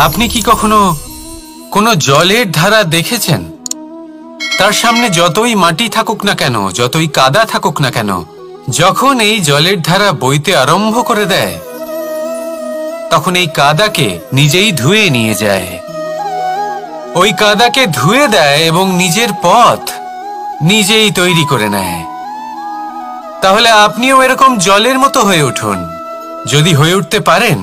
আপনি কি কখনো কোনো জলের ধারা দেখেছেন? তার সামনে যতই মাটি থাকুক না কেন, যতই কাদা থাকুক না কেন, যখন এই জলের ধারা বইতে আরম্ভ করে দেয় তখন এই কাদাকে নিজেই ধুয়ে নিয়ে যায়। ওই কাদাকে ধুয়ে দেয় এবং নিজের পথ নিজেই তৈরি করে নেয়। তাহলে আপনিও এরকম জলের মতো হয়ে উঠুন। যদি হয়ে উঠতে পারেন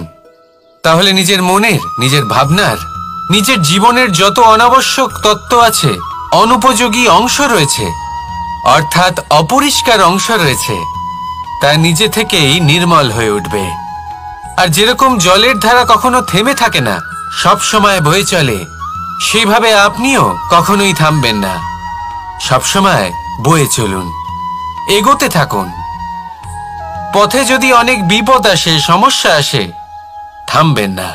তাহলে নিজের মনের, নিজের ভাবনার, নিজের জীবনের যত অনাবশ্যক তত্ত্ব আছে, অনুপযোগী অংশ রয়েছে, অর্থাৎ অপরিষ্কার অংশ রয়েছে, তা নিজে থেকেই নির্মল হয়ে উঠবে। আর যেরকম জলের ধারা কখনো থেমে থাকে না, সব সময় বয়ে চলে, সেইভাবে আপনিও কখনোই থামবেন না। সবসময় বয়ে চলুন, এগোতে থাকুন। পথে যদি অনেক বিপদ আসে, সমস্যা আসে, থামবেন না,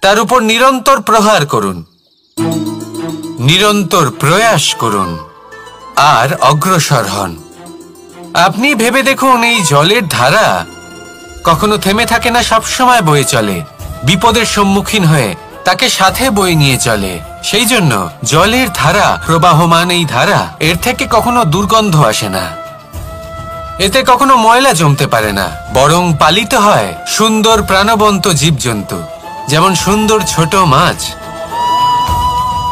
তার উপর নিরন্তর প্রহার করুন, নিরন্তর প্রয়াস করুন আর অগ্রসর হন। আপনি ভেবে দেখুন, এই জলের ধারা কখনো থেমে থাকে না, সবসময় বয়ে চলে, বিপদের সম্মুখীন হয়ে তাকে সাথে বয়ে নিয়ে চলে। সেই জন্য জলের ধারা, প্রবাহমান এই ধারা, এর থেকে কখনো দুর্গন্ধ আসে না, এতে কখনো ময়লা জমতে পারে না, বরং পালিত হয় সুন্দর প্রাণবন্ত জীবজন্তু, যেমন সুন্দর ছোট মাছ।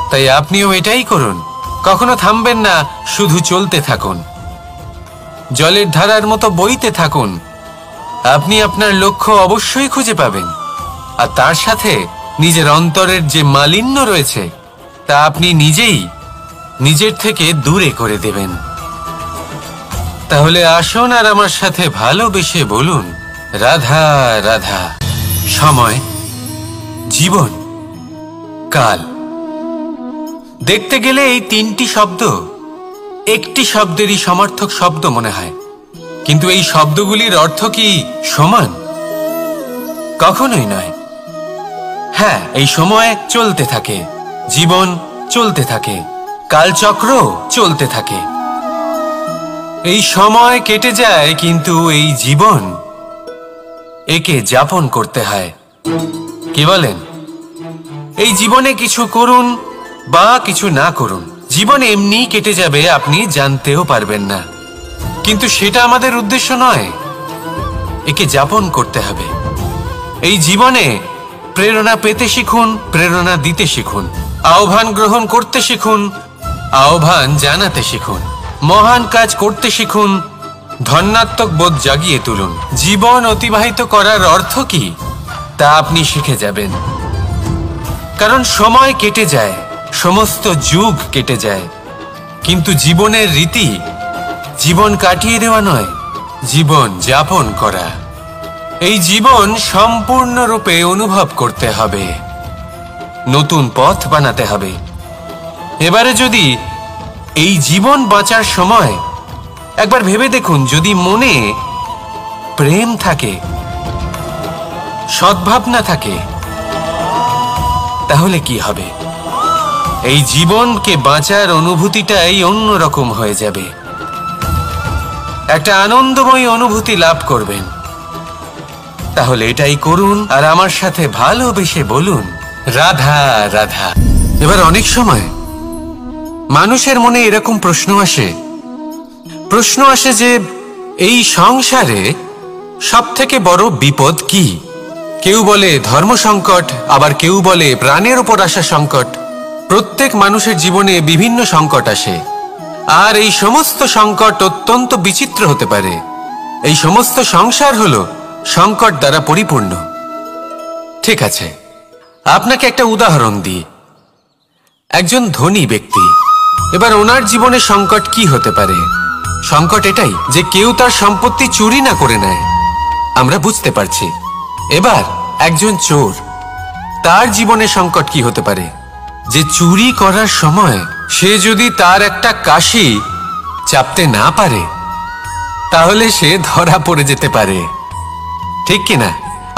তাই আপনিও এটাই করুন, কখনো থামবেন না, শুধু চলতে থাকুন, জলের ধারার মতো বইতে থাকুন। আপনি আপনার লক্ষ্য অবশ্যই খুঁজে পাবেন, আর তার সাথে নিজের অন্তরের যে মালিন্য রয়েছে তা আপনি নিজেই নিজের থেকে দূরে করে দেবেন। তাহলে আসুন আর আমার সাথে ভালোবেসে বলুন, রাধা রাধা। সময়, জীবন, কাল। দেখতে গেলে এই তিনটি শব্দ একটি শব্দেরই সমার্থক শব্দ মনে হয়, কিন্তু এই শব্দগুলির অর্থ কি সমান? কখনোই নয়। হ্যাঁ, এই সময় চলতে থাকে, জীবন চলতে থাকে, কালচক্র চলতে থাকে। এই সময় কেটে যায়, কিন্তু এই জীবন, একে যাপন করতে হয়। কি বলেন? এই জীবনে কিছু করুন বা কিছু না করুন, জীবন এমনি কেটে যাবে, আপনি জানতেও পারবেন না। কিন্তু সেটা আমাদের উদ্দেশ্য নয়, একে যাপন করতে হবে। এই জীবনে প্রেরণা পেতে শিখুন, প্রেরণা দিতে শিখুন, আহ্বান গ্রহণ করতে শিখুন, আহ্বান জানাতে শিখুন, মহান কাজ করতে শিখুন, ধন্যাত্মক বোধ জাগিয়ে তুলুন। জীবন অতিবাহিত করার অর্থ কি তা আপনি শিখে যাবেন। কারণ সময় কেটে যায়, সমস্ত যুগ কেটে যায়, কিন্তু জীবনের রীতি জীবন কাটিয়ে দেওয়া নয়, জীবন যাপন করা। এই জীবন সম্পূর্ণরূপে অনুভব করতে হবে, নতুন পথ বানাতে হবে। এবারে যদি এই জীবন বাঁচার সময় একবার ভেবে দেখুন, যদি মনে প্রেম থাকে, সদ্ভাবনা থাকে, তাহলে কি হবে? এই জীবনকে বাঁচার অনুভূতিটাই অন্যরকম হয়ে যাবে, একটা আনন্দময় অনুভূতি লাভ করবেন। তাহলে এটাই করুন আর আমার সাথে ভালোবেসে বলুন, রাধা রাধা। এবার অনেক সময় মানুষের মনে এরকম প্রশ্ন আসে যে এই সংসারে সব থেকে বড় বিপদ কি? কেউ বলে ধর্ম সংকট, আবার কেউ বলে প্রাণের উপর আসা সংকট। প্রত্যেক মানুষের জীবনে বিভিন্ন সংকট আসে, আর এই সমস্ত সংকট অত্যন্ত বিচিত্র হতে পারে। এই সমস্ত সংসার হলো সংকট দ্বারা পরিপূর্ণ। ঠিক আছে, আপনাকে একটা উদাহরণ দিই। একজন ধনী ব্যক্তি, এবার ওনার জীবনে সংকট কি হতে পারে? সংকট এটাই যে কেউ তার সম্পত্তি চুরি না করে নেয়, আমরা বুঝতে পারছি। এবার একজন চোর, তার জীবনে সংকট কি হতে পারে? যে চুরি করার সময় সে যদি তার একটা কাশি চাপতে না পারে, তাহলে সে ধরা পড়ে যেতে পারে, ঠিক কিনা?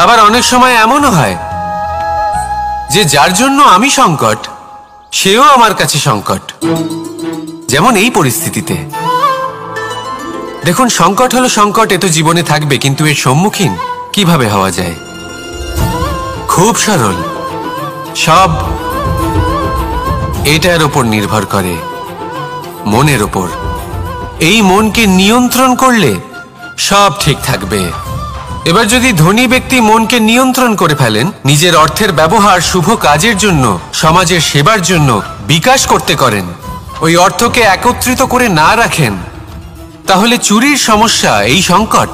আবার অনেক সময় এমনও হয় যে যার জন্য আমি সংকট, সেও আমার কাছে সংকট। যেমন এই পরিস্থিতিতে দেখুন, সংকট হলো সংকট, এ তো জীবনে থাকবে, কিন্তু এর সম্মুখীন কিভাবে হওয়া যায়? খুব সরল। সব এটার ওপর নির্ভর করে, মনের ওপর। এই মনকে নিয়ন্ত্রণ করলে সব ঠিক থাকবে। এবার যদি ধনী ব্যক্তি মনকে নিয়ন্ত্রণ করে ফেলেন, নিজের অর্থের ব্যবহার শুভ কাজের জন্য, সমাজের সেবার জন্য বিকাশ করতে করেন, ওই অর্থকে একত্রিত করে না রাখেন, তাহলে চুরির সমস্যা, এই সংকট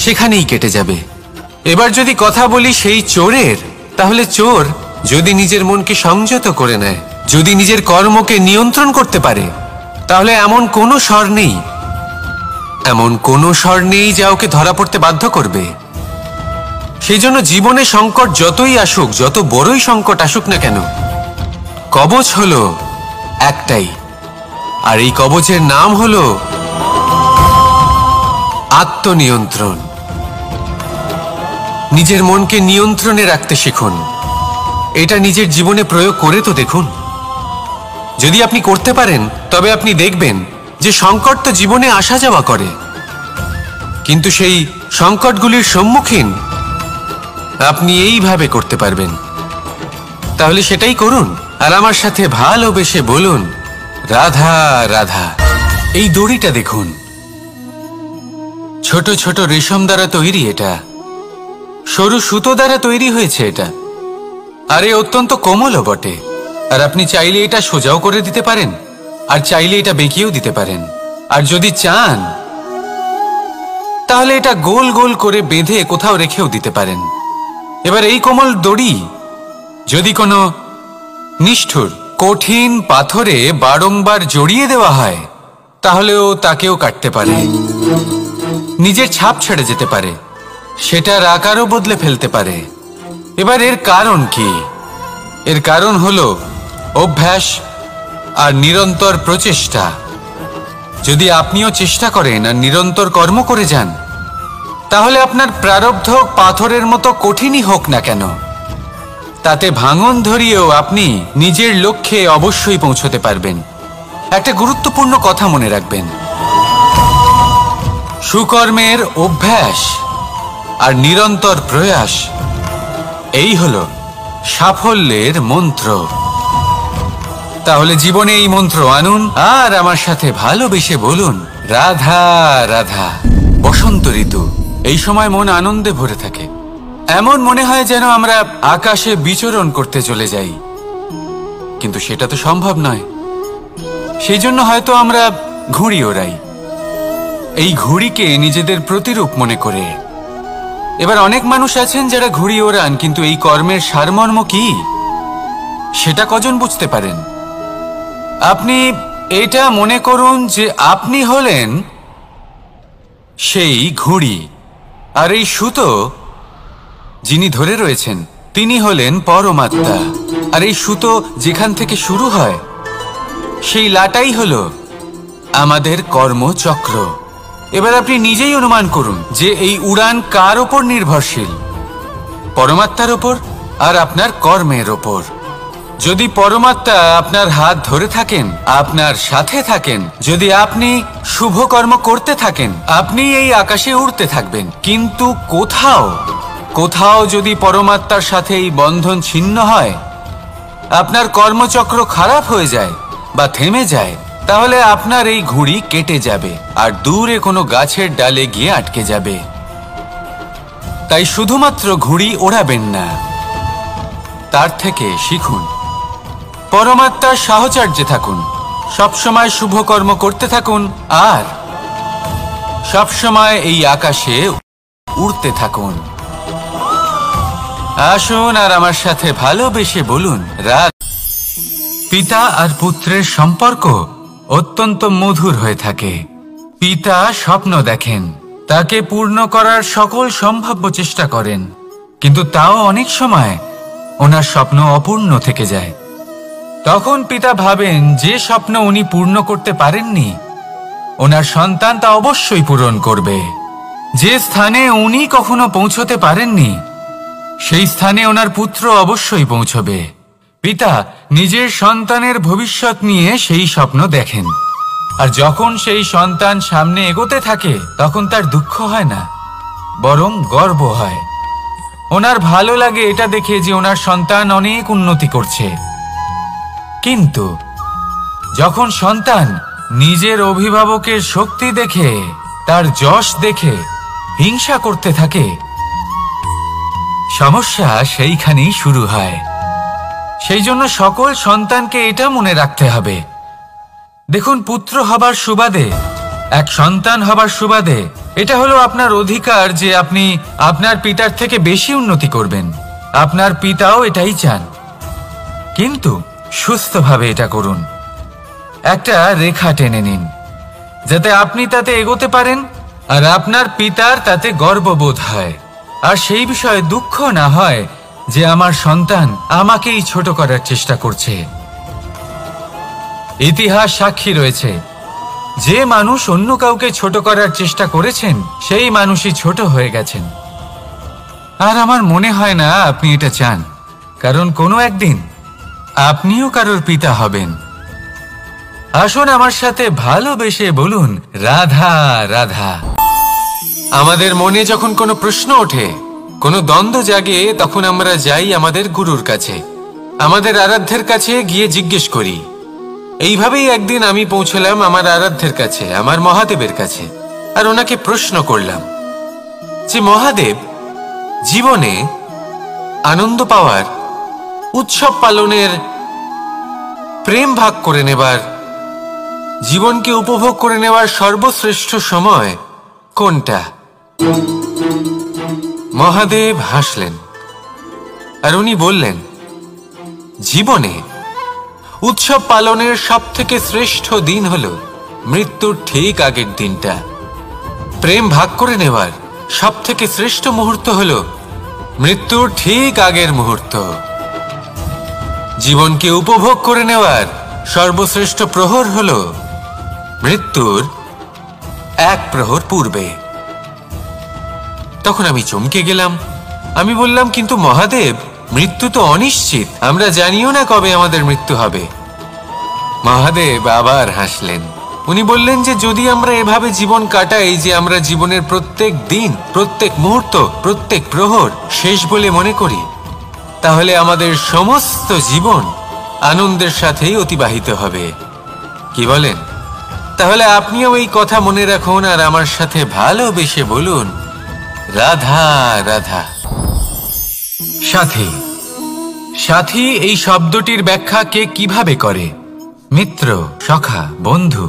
সেখানেই কেটে যাবে। এবার যদি কথা বলি সেই চোরের, তাহলে চোর যদি নিজের মনকে সংযত করে নেয়, যদি নিজের কর্মকে নিয়ন্ত্রণ করতে পারে, তাহলে এমন কোনো স্বর নেই, এমন কোনো স্বর নেই যা ওকে ধরা পড়তে বাধ্য করবে। সেই জন্য জীবনে সংকট যতই আসুক, যত বড়ই সংকট আসুক না কেন, কবচ হলো একটাই, আর এই কবচের নাম হলো আত্মনিয়ন্ত্রণ। নিজের মনকে নিয়ন্ত্রণে রাখতে শিখুন। এটা নিজের জীবনে প্রয়োগ করে তো দেখুন। যদি আপনি করতে পারেন, তবে আপনি দেখবেন যে সংকট তো জীবনে আসা যাওয়া করে, কিন্তু সেই সংকটগুলির সম্মুখীন আপনি এইভাবে করতে পারবেন। তাহলে সেটাই করুন, আর আমার সাথে ভালোবেসে বলুন, রাধা রাধা। এই দড়িটা দেখুন, ছোট ছোট রেশম দ্বারা তৈরি, এটা সরু সুতো দ্বারা তৈরি হয়েছে এটা, আর এ অত্যন্ত কোমলও বটে। আর আপনি চাইলে এটা সোজাও করে দিতে পারেন, আর চাইলে এটা বেঁকিয়েও দিতে পারেন, আর যদি চান তাহলে এটা গোল গোল করে বেঁধে কোথাও রেখেও দিতে পারেন। এবার এই কোমল দড়ি যদি কোনো নিষ্ঠুর কঠিন পাথরে বারংবার জড়িয়ে দেওয়া হয়, তাহলেও তাকেও কাটতে পারে, নিজের ছাপ ছেড়ে যেতে পারে, সেটার আকারও বদলে ফেলতে পারে। এবার এর কারণ কি? এর কারণ হলো অভ্যাস আর নিরন্তর প্রচেষ্টা। যদি আপনিও চেষ্টা করেন আর নিরন্তর কর্ম করে যান, তাহলে আপনার প্রারব্ধ পাথরের মতো কঠিনই হোক না কেন, তাতে ভাঙন ধরিয়েও আপনি নিজের লক্ষ্যে অবশ্যই পৌঁছতে পারবেন। একটা গুরুত্বপূর্ণ কথা মনে রাখবেন, সুকর্মের অভ্যাস আর নিরন্তর প্রয়াস, এই হলো সাফল্যের মন্ত্র। তাহলে জীবনে এই মন্ত্র আনুন, আর আমার সাথে ভালোবেসে বলুন, রাধা রাধা। বসন্ত ঋতু, এই সময় মন আনন্দে ভরে থাকে। এমন মনে হয় যেন আমরা আকাশে বিচরণ করতে চলে যাই, কিন্তু সেটা তো সম্ভব নয়। সেই জন্য হয়তো আমরা ঘুড়ি ওড়াই, এই ঘুড়িকে নিজেদের প্রতিরূপ মনে করে। এবার অনেক মানুষ আছেন যারা ঘুড়ি ওড়ান, কিন্তু এই কর্মের সারমর্ম কি সেটা কজন বুঝতে পারেন? আপনি এটা মনে করুন যে আপনি হলেন সেই ঘুড়ি, আর এই সুতো যিনি ধরে রয়েছেন তিনি হলেন পরমাত্মা। আর এই সুতো যেখান থেকে শুরু হয়, সেই লাটাই হলো আমাদের কর্মচক্র। এবার আপনি নিজেই অনুমান করুন যে এই উড়ান কার ওপর নির্ভরশীল, পরমাত্মার ওপর আর আপনার কর্মের ওপর। যদি পরমাত্মা আপনার হাত ধরে থাকেন, আপনার সাথে থাকেন, যদি আপনি শুভ কর্ম করতে থাকেন, আপনি এই আকাশে উড়তে থাকবেন। কিন্তু কোথাও কোথাও যদি পরমাত্মার সাথে এই বন্ধন ছিন্ন হয়, আপনার কর্মচক্র খারাপ হয়ে যায় বা থেমে যায়, তাহলে আপনার এই ঘুড়ি কেটে যাবে আর দূরে কোনো গাছের ডালে গিয়ে আটকে যাবে। তাই শুধুমাত্র ঘুড়ি ওড়াবেন না, তার থেকে শিখুন, পরমাত্মার সাহচর্যে থাকুন, সবসময় শুভ কর্ম করতে থাকুন, আর সবসময় এই আকাশে উড়তে থাকুন। আসুন আর আমার সাথে ভালোবেসে বলুন, রাত। পিতা আর পুত্রের সম্পর্ক অত্যন্ত মধুর হয়ে থাকে। পিতা স্বপ্ন দেখেন, তাকে পূর্ণ করার সকল সম্ভাব্য চেষ্টা করেন, কিন্তু তাও অনেক সময় ওনার স্বপ্ন অপূর্ণ থেকে যায়। তখন পিতা ভাবেন যে স্বপ্ন উনি পূর্ণ করতে পারেননি, ওনার সন্তান তা অবশ্যই পূরণ করবে। যে স্থানে উনি কখনো পৌঁছতে পারেননি, সেই স্থানে ওনার পুত্র অবশ্যই পৌঁছবে। পিতা নিজের সন্তানের ভবিষ্যৎ নিয়ে সেই স্বপ্ন দেখেন, আর যখন সেই সন্তান সামনে এগোতে থাকে, তখন তার দুঃখ হয় না, বরং গর্ব হয়। ওনার ভালো লাগে এটা দেখে যে ওনার সন্তান অনেক উন্নতি করছে। কিন্তু যখন সন্তান নিজের অভিভাবকের শক্তি দেখে, তার যশ দেখে হিংসা করতে থাকে, সমস্যা সেইখানেই শুরু হয়। সেই জন্য সকল সন্তানকে এটা মনে রাখতে হবে, দেখুন, পুত্র হবার সুবাদে, এক সন্তান হবার সুবাদে এটা হলো আপনার অধিকার যে আপনি আপনার পিতার থেকে বেশি উন্নতি করবেন। আপনার পিতাও এটাই চান, কিন্তু সুস্থভাবে এটা করুন। একটা রেখা টেনে নিন যাতে আপনি তাতে এগোতে পারেন আর আপনার পিতার তাতে গর্ববোধ হয়, আর সেই বিষয়ে দুঃখ না হয় যে আমার সন্তান আমাকেই ছোট করার চেষ্টা করছে। ইতিহাস সাক্ষী রয়েছে, যে মানুষ অন্য কাউকে ছোট করার চেষ্টা করেছেন সেই মানুষই ছোট হয়ে গেছেন। আর আমার মনে হয় না আপনি এটা চান, কারণ কোনো একদিন আপনিও কারোর পিতা হবেন। আসুন আমার সাথে ভালোবেসে বলুন, রাধা রাধা। আমাদের মনে যখন কোনো প্রশ্ন ওঠে, কোনো দ্বন্দ্ব জাগে, তখন আমরা যাই আমাদের গুরুর কাছে, আমাদের আরাধ্যের কাছে গিয়ে জিজ্ঞেস করি। এইভাবেই একদিন আমি পৌঁছলাম আমার আরাধ্যের কাছে, আমার মহাদেবের কাছে, আর ওনাকে প্রশ্ন করলাম যে মহাদেব, জীবনে আনন্দ পাওয়ার, উৎসব পালনের, প্রেম ভাগ করে নেবার, জীবনকে উপভোগ করে নেওয়ার সর্বশ্রেষ্ঠ সময় কোনটা? মহাদেব হাসলেন আর উনি বললেন, জীবনে উৎসব পালনের সবথেকে শ্রেষ্ঠ দিন হলো মৃত্যুর ঠিক আগের দিনটা। প্রেম ভাগ করে নেওয়ার সবথেকে শ্রেষ্ঠ মুহূর্ত হলো মৃত্যুর ঠিক আগের মুহূর্ত। জীবনকে উপভোগ করে নেওয়ার সর্বশ্রেষ্ঠ প্রহর হলো মৃত্যুর এক প্রহর পূর্বে। তখন আমি চমকে গেলাম। আমি বললাম, কিন্তু মহাদেব, মৃত্যু তো অনিশ্চিত, আমরা জানিও না কবে আমাদের মৃত্যু হবে। মহাদেব আবার হাসলেন। উনি বললেন যে যদি আমরা এভাবে জীবন কাটাই যে আমরা জীবনের প্রত্যেক দিন, প্রত্যেক মুহূর্ত, প্রত্যেক প্রহর শেষ বলে মনে করি, তাহলে আমাদের সমস্ত জীবন আনন্দের সাথেই অতিবাহিত হবে। কি বলেন? তাহলে আপনিও এই কথা মনে রাখুন আর আমার সাথে ভালোবেসে বলুন, রাধা রাধা। সাথী। সাথী এই শব্দটির ব্যাখ্যা কে কিভাবে করে? মিত্র, সখা, বন্ধু,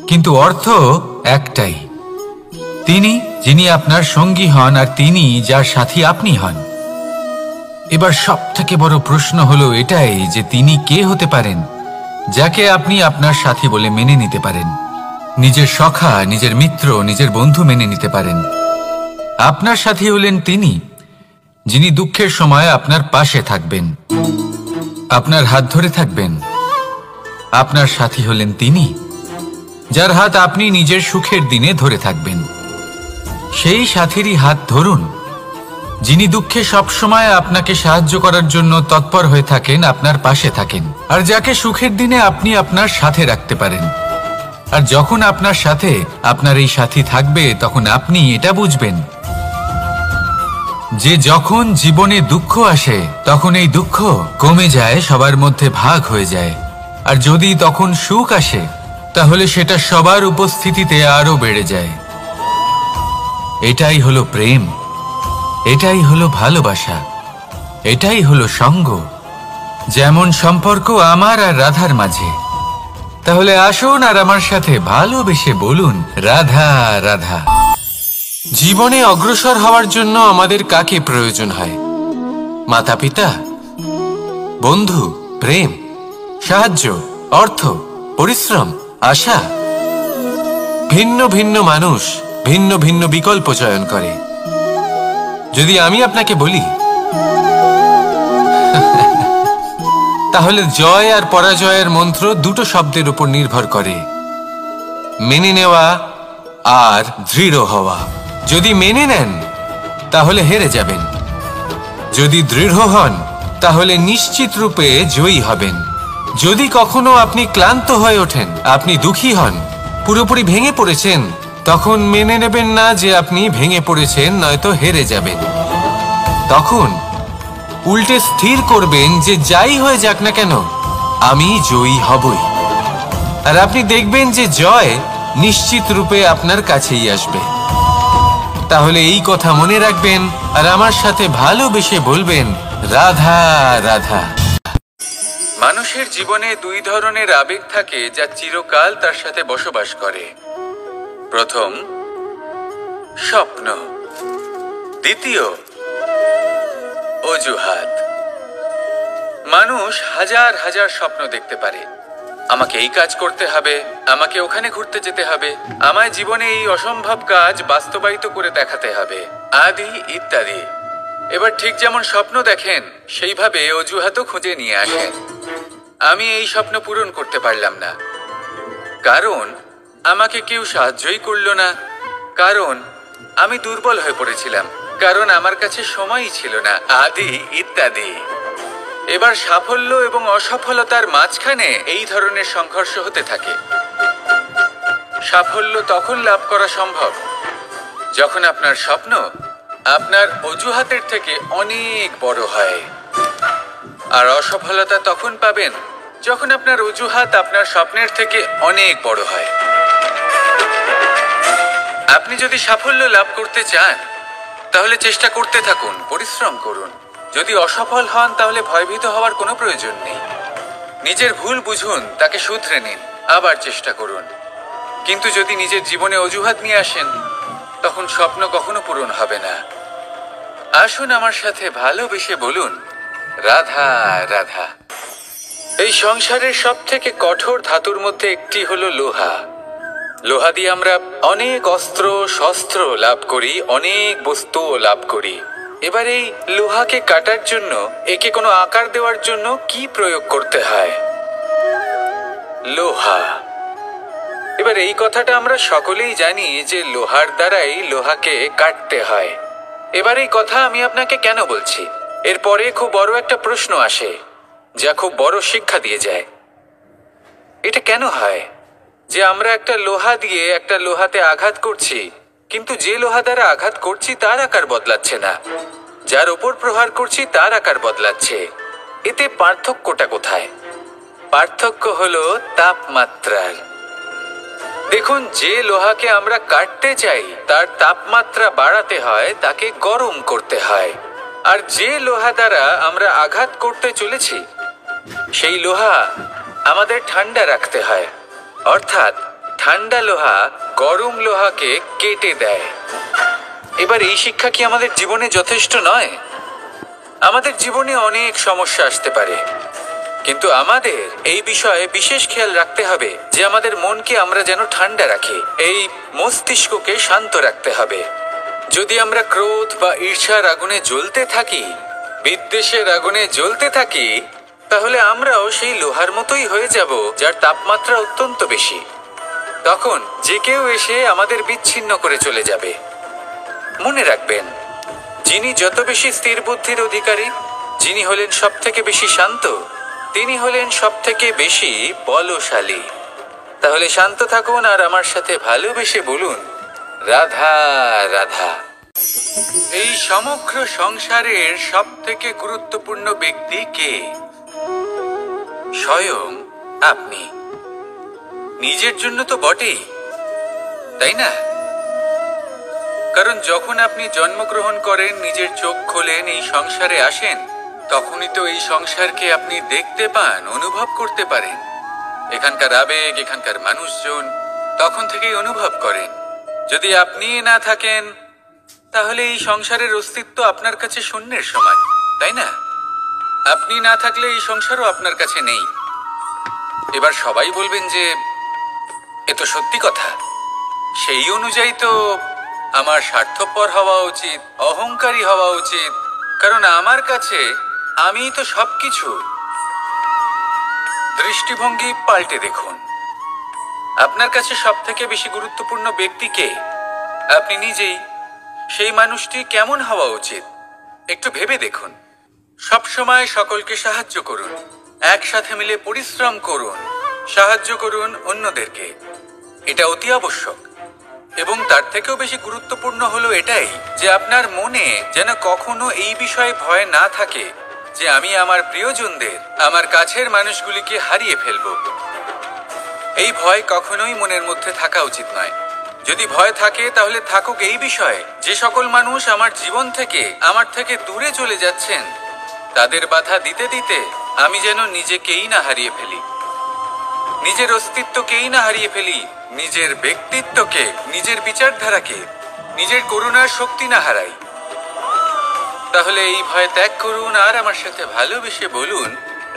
কিন্তু অর্থ একটাই। তিনি যিনি আপনার সঙ্গী হন আর তিনি যার সাথী আপনি হন। এবার সব থেকে বড় প্রশ্ন হলো এটাই যে তিনি কে হতে পারেন যাকে আপনি আপনার সাথী বলে মেনে নিতে পারেন, নিজের সখা, নিজের মিত্র, নিজের বন্ধু মেনে নিতে পারেন। আপনার সাথী হলেন তিনি যিনি দুঃখের সময় আপনার পাশে থাকবেন, আপনার হাত ধরে থাকবেন। আপনার সাথী হলেন তিনি যার হাত আপনি নিজের সুখের দিনে ধরে থাকবেন। সেই সাথীরই হাত ধরুন যিনি দুঃখে সবসময় আপনাকে সাহায্য করার জন্য তৎপর হয়ে থাকেন, আপনার পাশে থাকেন, আর যাকে সুখের দিনে আপনি আপনার সাথে রাখতে পারেন। আর যখন আপনার সাথে আপনার এই সাথী থাকবে, তখন আপনি এটা বুঝবেন যে যখন জীবনে দুঃখ আসে তখন এই দুঃখ কমে যায়, সবার মধ্যে ভাগ হয়ে যায়। আর যদি তখন সুখ আসে তাহলে সেটা সবার উপস্থিতিতে আরো বেড়ে যায়। এটাই হলো প্রেম, এটাই হলো ভালোবাসা, এটাই হলো সঙ্গ, যেমন সম্পর্ক আমার আর রাধার মাঝে। তাহলে আসুন আর আমার সাথে ভালোবেসে বলুন, রাধা রাধা। জীবনে অগ্রসর হওয়ার জন্য আমাদের কাকে প্রয়োজন হয়? মাতা পিতা, বন্ধু, প্রেম, সাহায্য, অর্থ, পরিশ্রম, আশা। ভিন্ন ভিন্ন মানুষ ভিন্ন ভিন্ন বিকল্প চয়ন করে। যদি আমি আপনাকে বলি তাহলে জয় আর পরাজয়ের মন্ত্র দুটো শব্দের উপর নির্ভর করে, মেনে নেওয়া আর দৃঢ় হওয়া। যদি মেনে নেন তাহলে হেরে যাবেন, যদি দৃঢ় হন তাহলে নিশ্চিত রূপে জয়ী হবেন। যদি কখনো আপনি ক্লান্ত হয়ে ওঠেন, আপনি দুঃখী হন, পুরোপুরি ভেঙে পড়েছেন, তখন মেনে নেবেন না যে আপনি ভেঙে পড়েছেন, নয়তো হেরে যাবেন। তখন উল্টে স্থির করবেন যে যাই হয়ে যাক না কেন আমি জয়ী হবই। আর আপনি দেখবেন যে জয় নিশ্চিত রূপে আপনার কাছেই আসবে। তাহলে এই কথা মনে রাখবেন আর আমার সাথে ভালোবেসে বলবেন, রাধা রাধা। মানুষের জীবনে দুই ধরনের আবেগ থাকে যা চিরকাল তার সাথে বসবাস করে। প্রথম, স্বপ্ন। দ্বিতীয়, অজুহাত। মানুষ হাজার হাজার স্বপ্ন দেখতে পারে। আমাকে এই কাজ করতে হবে, আমাকে ওখানে ঘুরতে যেতে হবে, আমায় জীবনে এই অসম্ভব কাজ বাস্তবায়িত করে দেখাতে হবে, আদি ইত্যাদি। এবার ঠিক যেমন স্বপ্ন দেখেন সেইভাবে অজুহাতও খুঁজে নিয়ে আসেন। আমি এই স্বপ্ন পূরণ করতে পারলাম না, কারণ আমাকে কেউ সাহায্যই করল না, কারণ আমি দুর্বল হয়ে পড়েছিলাম, কারণ আমার কাছে সময়ই ছিল না, আদি ইত্যাদি। এবার সাফল্য এবং অসফলতার মাঝখানে এই ধরনের সংঘর্ষ হতে থাকে। সাফল্য তখন লাভ করা সম্ভব যখন আপনার স্বপ্ন আপনার অজুহাতের থেকে অনেক বড় হয়, আর অসফলতা তখন পাবেন যখন আপনার অজুহাত আপনার স্বপ্নের থেকে অনেক বড় হয়। আপনি যদি সাফল্য লাভ করতে চান তাহলে চেষ্টা করতে থাকুন, পরিশ্রম করুন। যদি অসফল হন তাহলে ভয়ভীত হওয়ার কোনো প্রয়োজন নেই। নিজের ভুল বুঝুন, তাকে শুধরে নিন, আবার চেষ্টা করুন। কিন্তু যদি নিজের জীবনে অজুহাত নিয়ে আসেন তখন স্বপ্ন কখনো পূরণ হবে না। আসুন আমার সাথে ভালোবেসে বলুন, রাধা রাধা। এই সংসারের সব থেকে কঠোর ধাতুর মধ্যে একটি হলো লোহা। লোহা দিয়ে আমরা অনেক অস্ত্র শস্ত্র লাভ করি, অনেক বস্তুও লাভ করি। এবার এই লোহাকে কাটার জন্য, একে কোনো আকার দেওয়ার জন্য কি প্রয়োগ করতে হয়? লোহা। এবার এই কথাটা আমরা সকলেই জানি যে লোহার দ্বারাই লোহাকে কাটতে হয়। এবার এই কথা আমি আপনাকে কেন বলছি? এরপরে খুব বড় একটা প্রশ্ন আসে যা খুব বড় শিক্ষা দিয়ে যায়। এটা কেন হয় যে আমরা একটা লোহা দিয়ে একটা লোহাতে আঘাত করছি, কিন্তু যে লোহা দ্বারা আঘাত করছি তার আকার বদলাচ্ছে না, যার ওপর প্রহার করছি তার আকার বদলাচ্ছে? এতে পার্থক্যটা কোথায়? পার্থক্য হলো তাপমাত্রার। দেখুন, যে লোহাকে আমরা কাটতে চাই তার তাপমাত্রা বাড়াতে হয়, তাকে গরম করতে হয়। আর যে লোহা দ্বারা আমরা আঘাত করতে চলেছি সেই লোহা আমাদের ঠান্ডা রাখতে হয়। অর্থাৎ ঠান্ডা লোহা গরম লোহাকে কেটে দেয়। এবার এই শিক্ষা কি আমাদের জীবনে যথেষ্ট নয়? আমাদের জীবনে অনেক সমস্যা আসতে পারে, কিন্তু আমাদের এই বিষয়ে বিশেষ খেয়াল রাখতে হবে যে আমাদের মনকে আমরা যেন ঠান্ডা রাখি, এই মস্তিষ্ককে শান্ত রাখতে হবে। যদি আমরা ক্রোধ বা ঈর্ষার আগুনে জ্বলতে থাকি, বিদ্বেষের আগুনে জ্বলতে থাকি, তাহলে আমরাও সেই লোহার মতোই হয়ে যাব যার তাপমাত্রা অত্যন্ত বেশি। তখন যে কেউ এসে আমাদের বিচ্ছিন্ন করে চলে যাবে। মনে রাখবেন, যিনি যত বেশি স্থির বুদ্ধির অধিকারী, যিনি হলেন সব থেকে বেশি শান্ত, তিনি হলেন সব থেকে বেশি বলশালী। তাহলে শান্ত থাকুন আর আমার সাথে ভালোবেসে বলুন, রাধা রাধা। এই সমগ্র সংসারের সব থেকে গুরুত্বপূর্ণ ব্যক্তি কে? স্বয়ং আপনি। নিজের জন্য তো বটেই, তাই না? কারণ যখন আপনি জন্মগ্রহণ করেন, নিজের চোখ খোলেন, এই সংসারে আসেন, তখনই তো এই সংসারকে আপনি দেখতে পান, অনুভব করতে পারেন। এখানকার আবেগ, এখানকার মানুষজন তখন থেকেই অনুভব করেন। যদি আপনি না থাকেন তাহলে এই সংসারের অস্তিত্ব আপনার কাছে শূন্যের সমান, তাই না? আপনি না থাকলে এই সংসারও আপনার কাছে নেই। এবার সবাই বলবেন যে এ তো সত্যি কথা, সেই অনুযায়ী তো আমার স্বার্থপর হওয়া উচিত, অহংকারী হওয়া উচিত, কারণ আমার কাছে আমিই তো সবকিছু। দৃষ্টিভঙ্গি পাল্টে দেখুন। আপনার কাছে সব থেকে বেশি গুরুত্বপূর্ণ ব্যক্তি কে? আপনি নিজেই। সেই মানুষটি কেমন হওয়া উচিত একটু ভেবে দেখুন। সবসময় সকলকে সাহায্য করুন, একসাথে মিলে পরিশ্রম করুন, সাহায্য করুন অন্যদেরকে। এটা অতি আবশ্যক। এবং তার থেকেও বেশি গুরুত্বপূর্ণ হলো এটাই যে আপনার মনে যেন কখনো এই বিষয়ে ভয় না থাকে যে আমি আমার প্রিয়জনদের, আমার কাছের মানুষগুলিকে হারিয়ে ফেলব। এই ভয় কখনোই মনের মধ্যে থাকা উচিত নয়। যদি ভয় থাকে তাহলে থাকুক এই বিষয়ে যে সকল মানুষ আমার জীবন থেকে, আমার থেকে দূরে চলে যাচ্ছেন, তাদের বাধা দিতে দিতে আমি যেন নিজেকেই না হারিয়ে ফেলি, নিজের অস্তিত্বকেই না হারিয়ে ফেলি, নিজের ব্যক্তিত্বকে, নিজের বিচারধারাকে, নিজের করুণার শক্তি না হারাই। তাহলে এই ভয় ত্যাগ করুন আর আমার সাথে ভালোবেসে বলুন,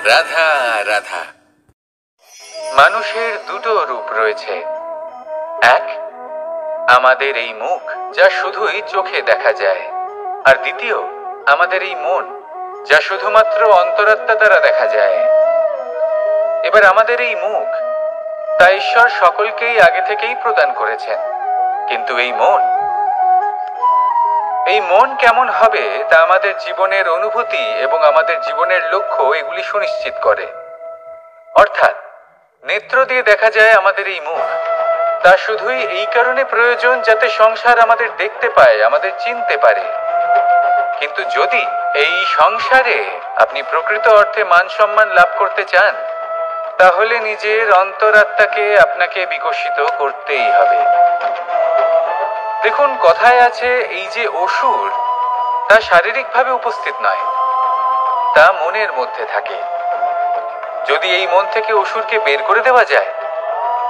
রাধা রাধা। মানুষের দুটো রূপ রয়েছে। এক, আমাদের এই মুখ যা শুধুই চোখে দেখা যায়, আর দ্বিতীয় আমাদের এই মন যা শুধুমাত্র অন্তরাত্মা দ্বারা দেখা যায়। এবার আমাদের এই মুখ তা ঈশ্বর সকলকেই আগে থেকেই প্রদান করেছেন, কিন্তু এই মন কেমন হবে তা আমাদের জীবনের অনুভূতি এবং আমাদের জীবনের লক্ষ্য এগুলি সুনিশ্চিত করে। অর্থাৎ নেত্র দিয়ে দেখা যায় আমাদের এই মুখ, তা শুধুই এই কারণে প্রয়োজন যাতে সংসার আমাদের দেখতে পায়, আমাদের চিনতে পারে। কিন্তু যদি এই সংসারে আপনি প্রকৃত অর্থে মান সম্মান লাভ করতে চান, তাহলে নিজের অন্তরাত্মাকে আপনাকে বিকশিত করতেই হবে। দেখুন, কথায় আছে এই যে অসুর, তা শারীরিকভাবে উপস্থিত নয়, তা মনের মধ্যে থাকে। যদি এই মন থেকে অসুরকে বের করে দেওয়া যায়,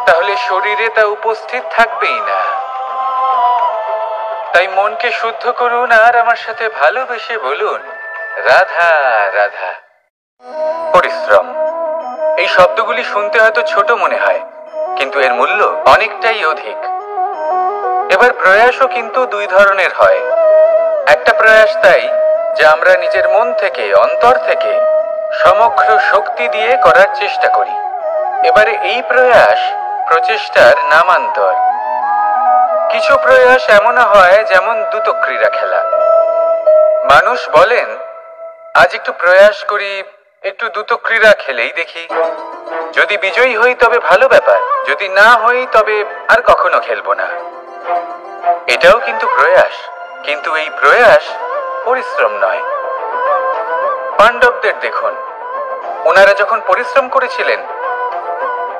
তাহলে শরীরে তা উপস্থিত থাকবেই না। তাই মনকে শুদ্ধ করুন আর আমার সাথে ভালোবেসে বলুন, রাধা রাধা। পরিশ্রম, এই শব্দগুলি শুনতে হয়তো ছোট মনে হয়, কিন্তু এর মূল্য অনেকটাই অধিক। এবার প্রয়াসও কিন্তু দুই ধরনের হয়। একটা প্রয়াস তাই যা আমরা নিজের মন থেকে, অন্তর থেকে সমগ্র শক্তি দিয়ে করার চেষ্টা করি। এবারে এই প্রয়াস প্রচেষ্টার নামান্তর। কিছু প্রয়াস এমনও হয় যেমন দ্রুত ক্রীড়া খেলা। মানুষ বলেন, আজ একটু প্রয়াস করি, একটু দ্রুত ক্রীড়া খেলেই দেখি, যদি বিজয়ী হই তবে ভালো ব্যাপার, যদি না হই তবে আর কখনো খেলবো না। এটাও কিন্তু প্রয়াস, কিন্তু এই প্রয়াস পরিশ্রম নয়। পাণ্ডবদের দেখুন, ওনারা যখন পরিশ্রম করেছিলেন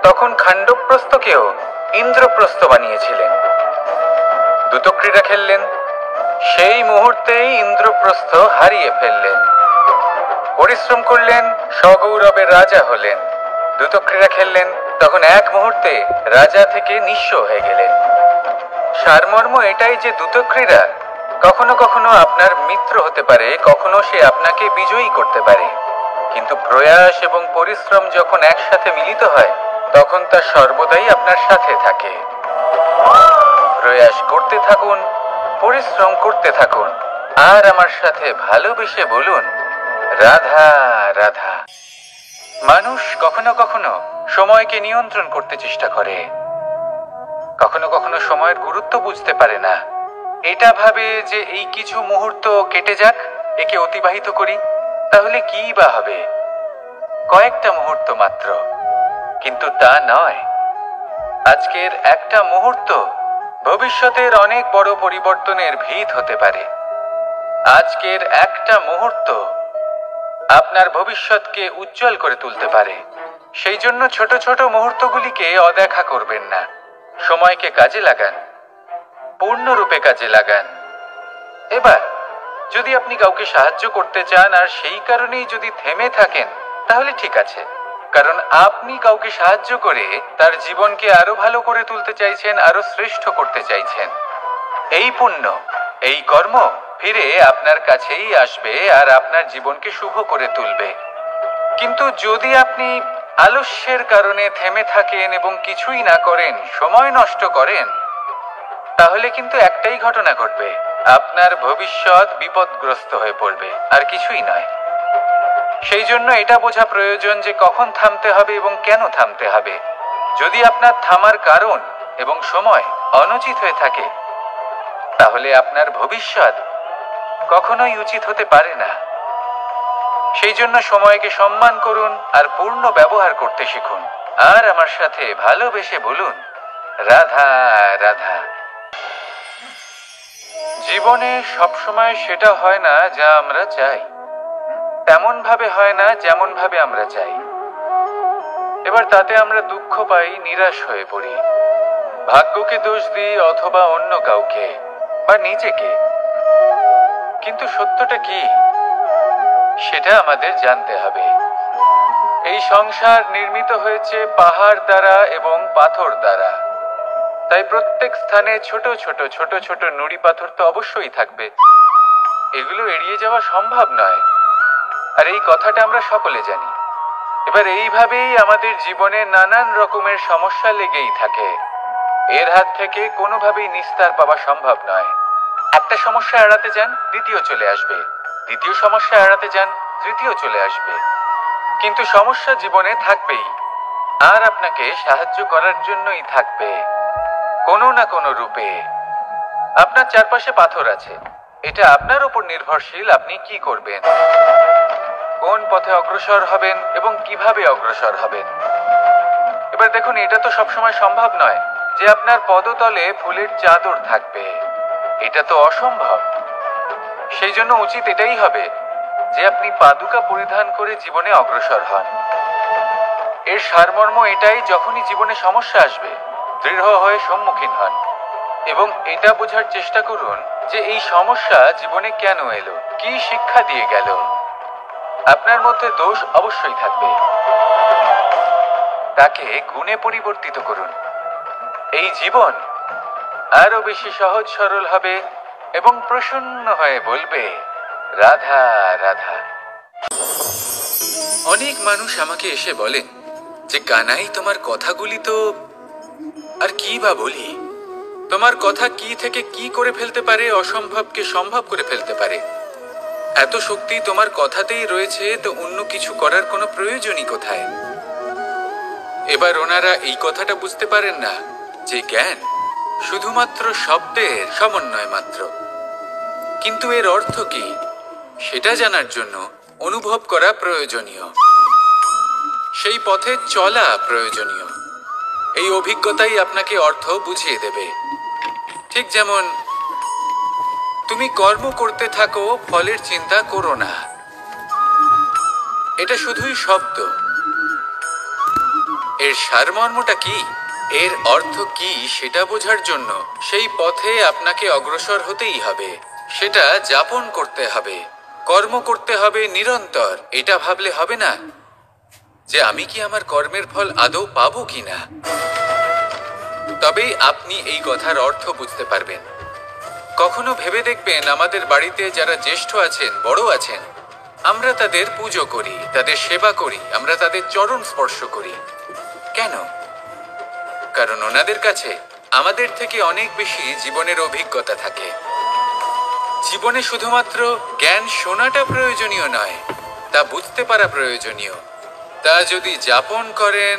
তখন খাণ্ডবপ্রস্থকেও ইন্দ্রপ্রস্থ বানিয়েছিলেন। দ্রুত ক্রীড়া খেললেন, সেই মুহূর্তেই ইন্দ্রপ্রস্থ হারিয়ে ফেললেন। পরিশ্রম করলেন, সগৌরবের রাজা হলেন। দ্রুত ক্রীড়া খেললেন, তখন এক মুহূর্তে রাজা থেকে নিঃস্ব হয়ে গেলেন। সারমর্ম এটাই যে দ্রুত ক্রীড়া কখনো কখনো আপনার মিত্র হতে পারে, কখনো সে আপনাকে বিজয়ী করতে পারে, কিন্তু প্রয়াস এবং পরিশ্রম যখন একসাথে মিলিত হয় তখন তা সর্বদাই আপনার সাথে থাকে। প্রয়াস করতে থাকুন, পরিশ্রম করতে থাকুন, আর আমার সাথে ভালোবেসে বলুন, রাধা রাধা। মানুষ কখনো কখনো সময়কে নিয়ন্ত্রণ করতে চেষ্টা করে, কখনো কখনো সময়ের গুরুত্ব বুঝতে পারে না। এটা ভাবে যে এই কিছু মুহূর্ত কেটে যাক, একে অতিবাহিত করি, তাহলে কি বা হবে, কয়েকটা মুহূর্ত মাত্র। কিন্তু তা নয়। আজকের একটা মুহূর্ত ভবিষ্যতের অনেক বড় পরিবর্তনের ভিত হতে পারে। আজকের একটা মুহূর্ত আপনার ভবিষ্যৎকে উজ্জ্বল করে তুলতে পারে। সেই জন্য ছোট ছোট মুহূর্তগুলিকে অদেখা করবেন না। সময়কে কাজে লাগান, পূর্ণরূপে কাজে লাগান। এবার যদি আপনি কাউকে সাহায্য করতে চান আর সেই কারণেই যদি থেমে থাকেন, তাহলে ঠিক আছে, কারণ আপনি কাউকে সাহায্য করে তার জীবনকে আরো ভালো করে তুলতে চাইছেন, আরো শ্রেষ্ঠ করতে চাইছেন। এই পুণ্য, এই কর্ম ফিরে আপনার কাছেই আসবে আর আপনার জীবনকে শুভ করে তুলবে। কিন্তু যদি আপনি আলস্যের কারণে থেমে থাকেন এবং কিছুই না করেন, সময় নষ্ট করেন, তাহলে কিন্তু একটাই ঘটনা ঘটবে, আপনার ভবিষ্যৎ বিপদগ্রস্ত হয়ে পড়বে, আর কিছুই নয়। সেই জন্য এটা বোঝা প্রয়োজন যে কখন থামতে হবে এবং কেন থামতে হবে। যদি আপনার থামার কারণ এবং সময় অনুচিত হয়ে থাকে, তাহলে আপনার ভবিষ্যৎ কখনোই উচিত হতে পারে না। সেই জন্য সময়কে সম্মান করুন আর পূর্ণ ব্যবহার করতে শিখুন। আর আমার সাথে ভালোবেসে বলুন, রাধা রাধা। জীবনে সবসময় সেটা হয় না যা আমরা চাই, তেমন ভাবে হয় না যেমন ভাবে আমরা চাই। এবার তাতে আমরা দুঃখ পাই, নিরাশ হয়ে পড়ি, ভাগ্যকে দোষ দিই অথবা অন্য কাউকে বা নিজেকে। কিন্তু সত্যটা কি সেটা আমাদের জানতে হবে। এই সংসার নির্মিত হয়েছে পাহাড় দ্বারা এবং পাথর দ্বারা, তাই প্রত্যেক স্থানে ছোট ছোট ছোট ছোট নুড়ি পাথর তো অবশ্যই থাকবে। এগুলো এড়িয়ে যাওয়া সম্ভব নয়, আর এই কথাটা আমরা সকলে জানি। এবার এইভাবেই আমাদের জীবনে নানান রকমের সমস্যা লেগেই থাকে। এর হাত থেকে কোনোভাবেই নিস্তার পাওয়া সম্ভব নয়। একটা সমস্যা এড়াতে যান, দ্বিতীয় চলে আসবে, দ্বিতীয় সমস্যা এড়াতে যান, তৃতীয় চলে আসবে। কিন্তু সমস্যা জীবনে থাকবেই, আর আপনাকে সাহায্য করার জন্যই থাকবে কোনো না কোনো রূপে। আপনার চারপাশে পাথর আছে, এটা আপনার উপর নির্ভরশীল আপনি কি করবেন, কোন পথে অগ্রসর হবেন এবং কিভাবে অগ্রসর হবেন। এবার দেখুন, এটা তো সবসময় সম্ভব নয় যে আপনার পদতলে ফুলের চাদর থাকবে, এটা তো অসম্ভব। সেই জন্য উচিত এটাই হবে যে আপনি পাদুকা পরিধান করে জীবনে অগ্রসর হন। এর সারমর্ম এটাই, যখনই জীবনে সমস্যা আসবে দৃঢ় হয়ে সম্মুখীন হন এবং এটা বোঝার চেষ্টা করুন যে এই সমস্যা জীবনে কেন এলো, কি শিক্ষা দিয়ে গেল। আপনার মধ্যে দোষ অবশ্যই থাকবে, তাকে গুণে পরিবর্তিত করুন। এই জীবন আরো বেশি সহজ সরল হবে এবং প্রসন্ন হয়ে বলবে, রাধা রাধা। অনেক মানুষ আমাকে এসে বলেন যে কানাই, তোমার কথাগুলি তো আর কি বা বলি, তোমার কথা কি থেকে কি করে ফেলতে পারে, অসম্ভবকে সম্ভব করে ফেলতে পারে। এত শক্তি তোমার কথাতেই রয়েছে, তো অন্য কিছু করার কোনো প্রয়োজনই কোথায়? এবার ওনারা এই কথাটা বুঝতে পারেন না যে জ্ঞান শুধুমাত্র শব্দের সমন্বয় মাত্র, কিন্তু এর অর্থ কি সেটা জানার জন্য অনুভব করা প্রয়োজনীয়, সেই পথে চলা প্রয়োজনীয়। এই অভিজ্ঞতাই আপনাকে অর্থ বুঝিয়ে দেবে। ঠিক যেমন তুমি কর্ম করতে থাকো, ফলের চিন্তা করো না, এটা শুধুই শব্দ। এর সারমর্মটা কি, এর অর্থ কি সেটা বোঝার জন্য সেই পথে আপনাকে অগ্রসর হতেই হবে, সেটা যাপন করতে হবে, কর্ম করতে হবে নিরন্তর। এটা ভাবলে হবে না যে আমি কি আমার কর্মের ফল আদৌ পাবো কিনা, তবেই আপনি এই কথার অর্থ বুঝতে পারবেন। কখনো ভেবে দেখবেন, আমাদের বাড়িতে যারা জ্যেষ্ঠ আছেন, বড় আছেন, আমরা তাদের পুজো করি, তাদের সেবা করি, আমরা তাদের চরণ স্পর্শ করি। কেন? কারণ ওনাদের কাছে আমাদের থেকে অনেক বেশি জীবনের অভিজ্ঞতা থাকে। জীবনে শুধুমাত্র জ্ঞান শোনাটা প্রয়োজনীয় নয়, তা বুঝতে পারা প্রয়োজনীয়। তা যদি যাপন করেন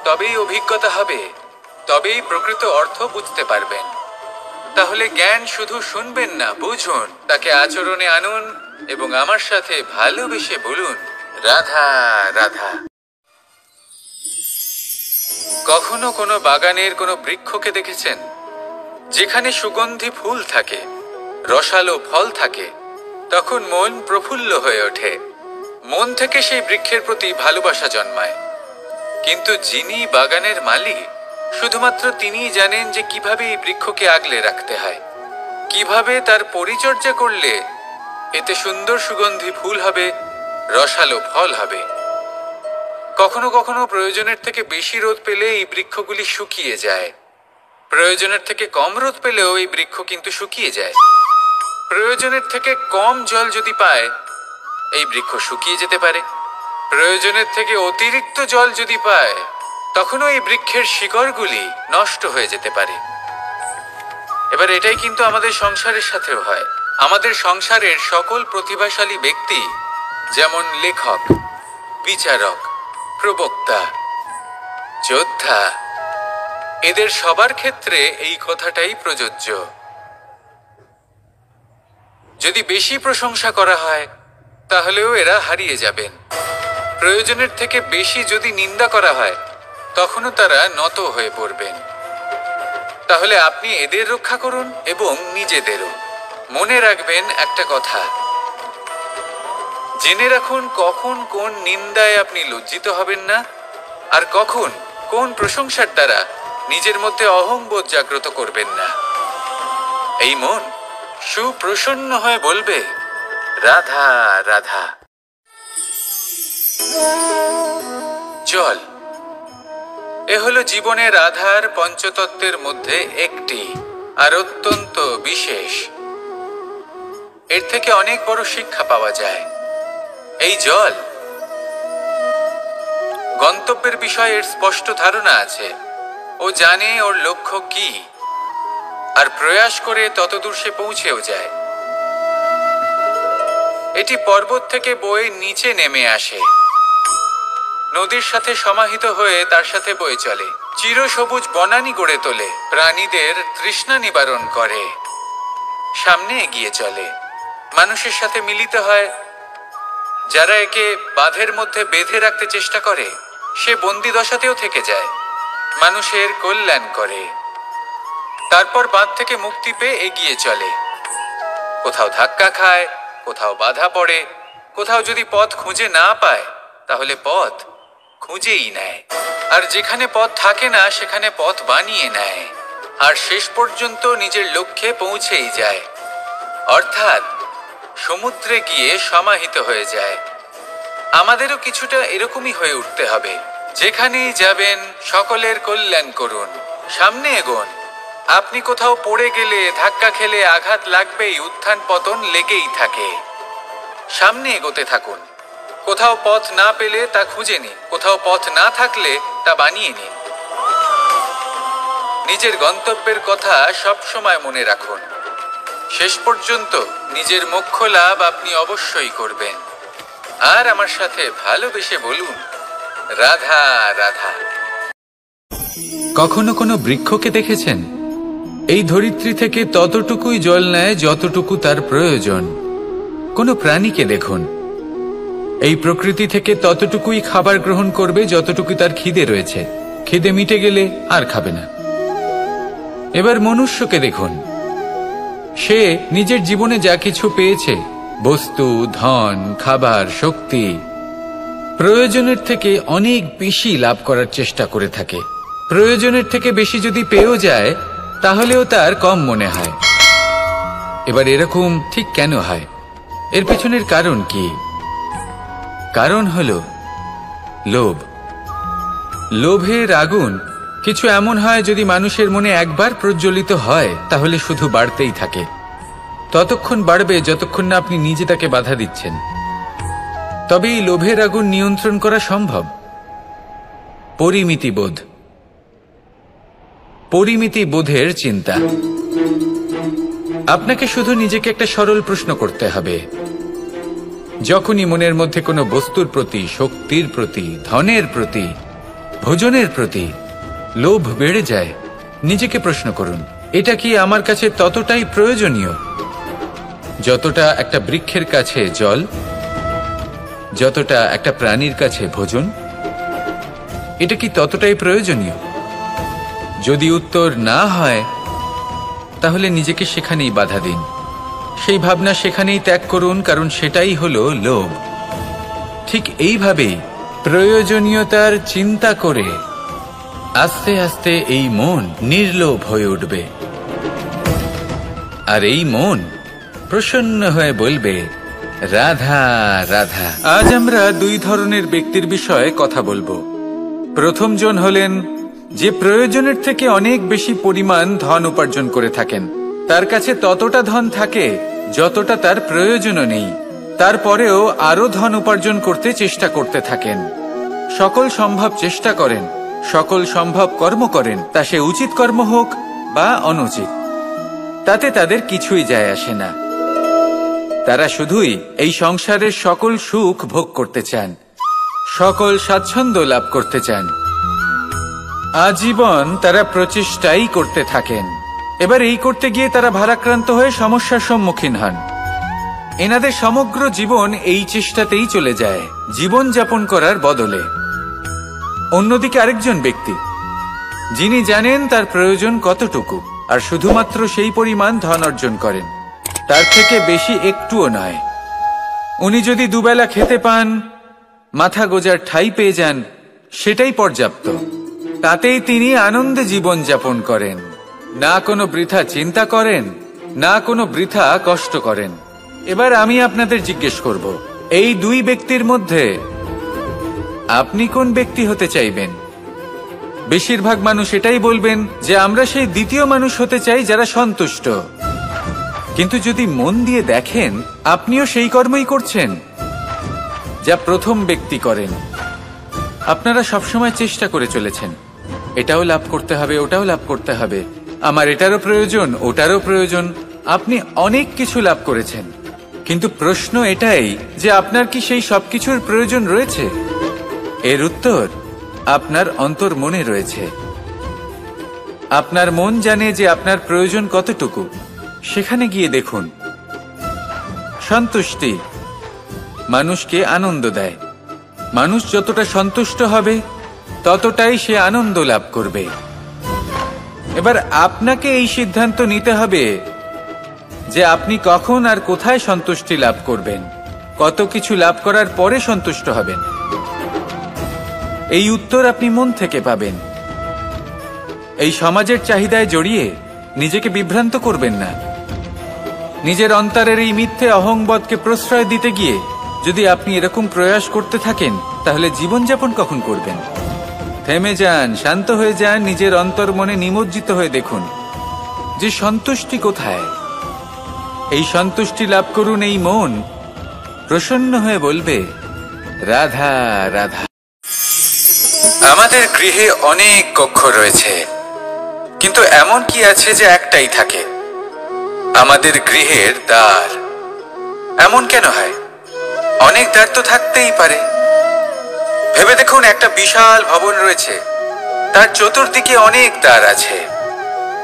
তবেই অভিজ্ঞতা হবে, তবেই প্রকৃত অর্থ বুঝতে পারবেন। তাহলে জ্ঞান শুধু শুনবেন না, বুঝুন, তাকে আচরণে আনুন এবং আমার সাথে ভালোবেসে বলুন, রাধা রাধা। কখনো কোনো বাগানের কোনো বৃক্ষকে দেখেছেন যেখানে সুগন্ধি ফুল থাকে, রসালো ফল থাকে? তখন মন প্রফুল্ল হয়ে ওঠে, মন থেকে সেই বৃক্ষের প্রতি ভালোবাসা জন্মায়। কিন্তু যিনি বাগানের মালিক, শুধুমাত্র তিনিই জানেন যে কিভাবে এই বৃক্ষকে আগলে রাখতে হয়, কিভাবে তার পরিচর্যা করলে এতে সুন্দর সুগন্ধি ফুল হবে, রসালো ফল হবে। কখনো কখনো প্রয়োজনের থেকে বেশি রোদ পেলে এই বৃক্ষগুলি শুকিয়ে যায়, প্রয়োজনের থেকে কম রোদ পেলেও এই বৃক্ষ কিন্তু শুকিয়ে যায়। প্রয়োজনের থেকে কম জল যদি পায়, এই বৃক্ষ শুকিয়ে যেতে পারে। প্রয়োজনের থেকে অতিরিক্ত জল যদি পায়, তখনও এই বৃক্ষের শিকড়গুলি নষ্ট হয়ে যেতে পারে। এবার এটাই কিন্তু আমাদের সংসারের সাথেও হয়। আমাদের সংসারের সকল প্রতিভাশালী ব্যক্তি, যেমন লেখক, বিচারক, প্রবক্তা, যোদ্ধা, এদের সবার ক্ষেত্রে এই কথাটাই প্রযোজ্য। যদি বেশি প্রশংসা করা হয় তাহলেও এরা হারিয়ে যাবেন। প্রয়োজনের থেকে বেশি যদি নিন্দা করা হয় তখনও তারা নত হয়ে পড়বেন। তাহলে আপনি এদের রক্ষা করুন এবং নিজেদেরও। মনে রাখবেন একটা কথা, জেনে রাখুন কখন কোন নিন্দায় আপনি লজ্জিত হবেন না, আর কখন কোন প্রশংসার দ্বারা নিজের মধ্যে অহংবোধ জাগ্রত করবেন না। এই মন সুপ্রসন্ন হয়ে বলবে, রাধা রাধা। জল এ হলো জীবনের আধার পঞ্চতত্ত্বের মধ্যে একটি, আর অত্যন্ত বিশেষ। এর থেকে অনেক বড় শিক্ষা পাওয়া যায়। এই জল গন্তব্যের বিষয়ে এর স্পষ্ট ধারণা আছে। ও জানে ওর লক্ষ্য কি, আর প্রয়াস করে ততদূর সে পৌঁছেও যায়। এটি পর্বত থেকে বয়ে নিচে নেমে আসে, নদীর সাথে সমাহিত হয়ে তার সাথে বয়ে চলে, চিরসবুজ বনানী গড়ে তোলে, প্রাণীদের তৃষ্ণা নিবারণ করে, সামনে এগিয়ে চলে, মানুষের সাথে মিলিত হয়। যারা একে বাঁধের মধ্যে বেঁধে রাখতে চেষ্টা করে, সে বন্দি দশাতেও থেকে যায়, মানুষের কল্যাণ করে। তারপর বাঁধ থেকে মুক্তি পেয়ে এগিয়ে চলে, কোথাও ধাক্কা খায়, কোথাও বাধা পড়ে, কোথাও যদি পথ খুঁজে না পায় তাহলে পথ খুঁজেই নেয়, আর যেখানে পথ থাকে না সেখানে পথ বানিয়ে নেয়, আর শেষ পর্যন্ত নিজের লক্ষ্যে পৌঁছেই যায়, অর্থাৎ সমুদ্রে গিয়ে সমাহিত হয়ে যায়। আমাদেরও কিছুটা এরকমই হয়ে উঠতে হবে। যেখানেই যাবেন সকলের কল্যাণ করুন, সামনে এগোন। আপনি কোথাও পড়ে গেলে, ধাক্কা খেলে আঘাত লাগবেই, উত্থান পতন লেগেই থাকে। সামনে এগোতে থাকুন। কোথাও পথ না পেলে তা খুঁজে নিন, কোথাও পথ না থাকলে তা বানিয়ে নিন। নিজের গন্তব্যের কথা সব সময় মনে রাখুন। শেষ পর্যন্ত নিজের মোক্ষ লাভ আপনি অবশ্যই করবেন। আর আমার সাথে ভালোবেসে বলুন, রাধা রাধা। কখনো কোনো বৃক্ষকে দেখেছেন? এই ধরিত্রী থেকে ততটুকুই জল নেয় যতটুকু তার প্রয়োজন। কোনো প্রাণীকে দেখুন, এই প্রকৃতি থেকে ততটুকুই খাবার গ্রহণ করবে যতটুকু তার খিদে রয়েছে। খিদে মিটে গেলে আর খাবে না। এবার মনুষ্যকে দেখুন, সে নিজের জীবনে যা কিছু পেয়েছে, বস্তু, ধন, খাবার, শক্তি, প্রয়োজনের থেকে অনেক বেশি লাভ করার চেষ্টা করে থাকে। প্রয়োজনের থেকে বেশি যদি পেয়েও যায় তাহলেও তার কম মনে হয়। এবার এরকম ঠিক কেন হয়? এর পেছনের কারণ কি? কারণ হলো লোভ। লোভের আগুন কিছু এমন হয়, যদি মানুষের মনে একবার প্রজ্বলিত হয় তাহলে শুধু বাড়তেই থাকে। ততক্ষণ বাড়বে যতক্ষণ না আপনি নিজে তাকে বাধা দিচ্ছেন। তবে এই লোভের আগুন নিয়ন্ত্রণ করা সম্ভব। পরিমিতিবোধ, পরিমিতিবোধের চিন্তা। আপনাকে শুধু নিজেকে একটা সরল প্রশ্ন করতে হবে। যখনই মনের মধ্যে কোনো বস্তুর প্রতি, শক্তির প্রতি, ধনের প্রতি, ভোজনের প্রতি লোভ বেড়ে যায়, নিজেকে প্রশ্ন করুন, এটা কি আমার কাছে ততটাই প্রয়োজনীয় যতটা একটা বৃক্ষের কাছে জল, যতটা একটা প্রাণীর কাছে ভোজন? এটা কি ততটাই প্রয়োজনীয়? যদি উত্তর না হয় তাহলে নিজেকে সেখানেই বাধা দিন, সেই ভাবনা সেখানেই ত্যাগ করুন, কারণ সেটাই হলো লোভ। ঠিক এইভাবেই প্রয়োজনীয়তার চিন্তা করে আস্তে আস্তে এই মন নির্লোভ হয়ে উঠবে, আর এই মন প্রসন্ন হয়ে বলবে, রাধা রাধা। আজ আমরা দুই ধরনের ব্যক্তির বিষয়ে কথা বলবো। প্রথম জন হলেন যে প্রয়োজনের থেকে অনেক বেশি পরিমাণ ধন উপার্জন করে থাকেন। তার কাছে ততটা ধন থাকে যতটা তার প্রয়োজনও নেই, তারপরেও আরো ধন উপার্জন করতে চেষ্টা করতে থাকেন। সকল সম্ভব চেষ্টা করেন, সকল সম্ভব কর্ম করেন, তা সে উচিত কর্ম হোক বা অনুচিত, তাতে তাদের কিছুই যায় আসে না। তারা শুধুই এই সংসারের সকল সুখ ভোগ করতে চান, সকল স্বাচ্ছন্দ্য লাভ করতে চান। আজীবন তারা প্রচেষ্টাই করতে থাকেন। এবার এই করতে গিয়ে তারা ভারাক্রান্ত হয়ে সমস্যার সম্মুখীন হন। এনাদের সমগ্র জীবন এই চেষ্টাতেই চলে যায়, জীবন যাপন করার বদলে। অন্যদিকে আরেকজন ব্যক্তি, যিনি জানেন তার প্রয়োজন কতটুকু, আর শুধুমাত্র সেই পরিমাণ ধন অর্জন করেন। তার থেকে বেশি একটুও নয়। উনি যদি দুবেলা খেতে পান, মাথা গোজার ঠাঁই পেয়ে যান, সেটাই পর্যাপ্ত। তাতেই তিনি আনন্দে জীবন যাপন করেন, না কোনো বৃথা চিন্তা করেন, না কোনো বৃথা কষ্ট করেন। এবার আমি আপনাদের জিজ্ঞেস করব, এই দুই ব্যক্তির মধ্যে আপনি কোন ব্যক্তি হতে চাইবেন? বেশিরভাগ মানুষ এটাই বলবেন যে আমরা সেই দ্বিতীয় মানুষ হতে চাই যারা সন্তুষ্ট। কিন্তু যদি মন দিয়ে দেখেন, আপনিও সেই কর্মই করছেন যা প্রথম ব্যক্তি করেন। আপনারা সবসময় চেষ্টা করে চলেছেন, এটাও লাভ করতে হবে, ওটাও লাভ করতে হবে, আমার এটারও প্রয়োজন, ওটারও প্রয়োজন। আপনি অনেক কিছু লাভ করেছেন, কিন্তু প্রশ্ন এটাই যে আপনার কি সেই সবকিছুর প্রয়োজন রয়েছে? এর উত্তর আপনার অন্তর্মনে রয়েছে। আপনার মন জানে যে আপনার প্রয়োজন কতটুকু। সেখানে গিয়ে দেখুন। সন্তুষ্টি মানুষকে আনন্দ দেয়। মানুষ যতটা সন্তুষ্ট হবে, ততটাই সে আনন্দ লাভ করবে। এবার আপনাকে এই সিদ্ধান্ত নিতে হবে যে আপনি কখন আর কোথায় সন্তুষ্টি লাভ করবেন, কত কিছু লাভ করার পরে সন্তুষ্ট হবেন। এই উত্তর আপনি মন থেকে পাবেন। এই সমাজের চাহিদায় জড়িয়ে নিজেকে বিভ্রান্ত করবেন না। নিজের অন্তরের এই মিথ্যে অহংবোধকে প্রশ্রয় দিতে গিয়ে যদি আপনি এরকম প্রয়াস করতে থাকেন, তাহলে জীবনযাপন কখন করবেন? থেমে যান, শান্ত হয়ে যান, নিজের অন্তর্মনে নিমজ্জিত হয়ে দেখুন যে সন্তুষ্টি কোথায়। এই সন্তুষ্টি লাভ করুন। এই মন প্রসন্ন হয়ে বলবে, রাধা রাধা। আমাদের গৃহে অনেক কক্ষ রয়েছে, কিন্তু এমন কি আছে যে একটাই থাকে? আমাদের গৃহের দ্বার। এমন কেন হয়? অনেক দ্বার তো থাকতেই পারে। ভেবে দেখুন, একটা বিশাল ভবন রয়েছে, তার চতুর্দিকে অনেক দ্বার আছে।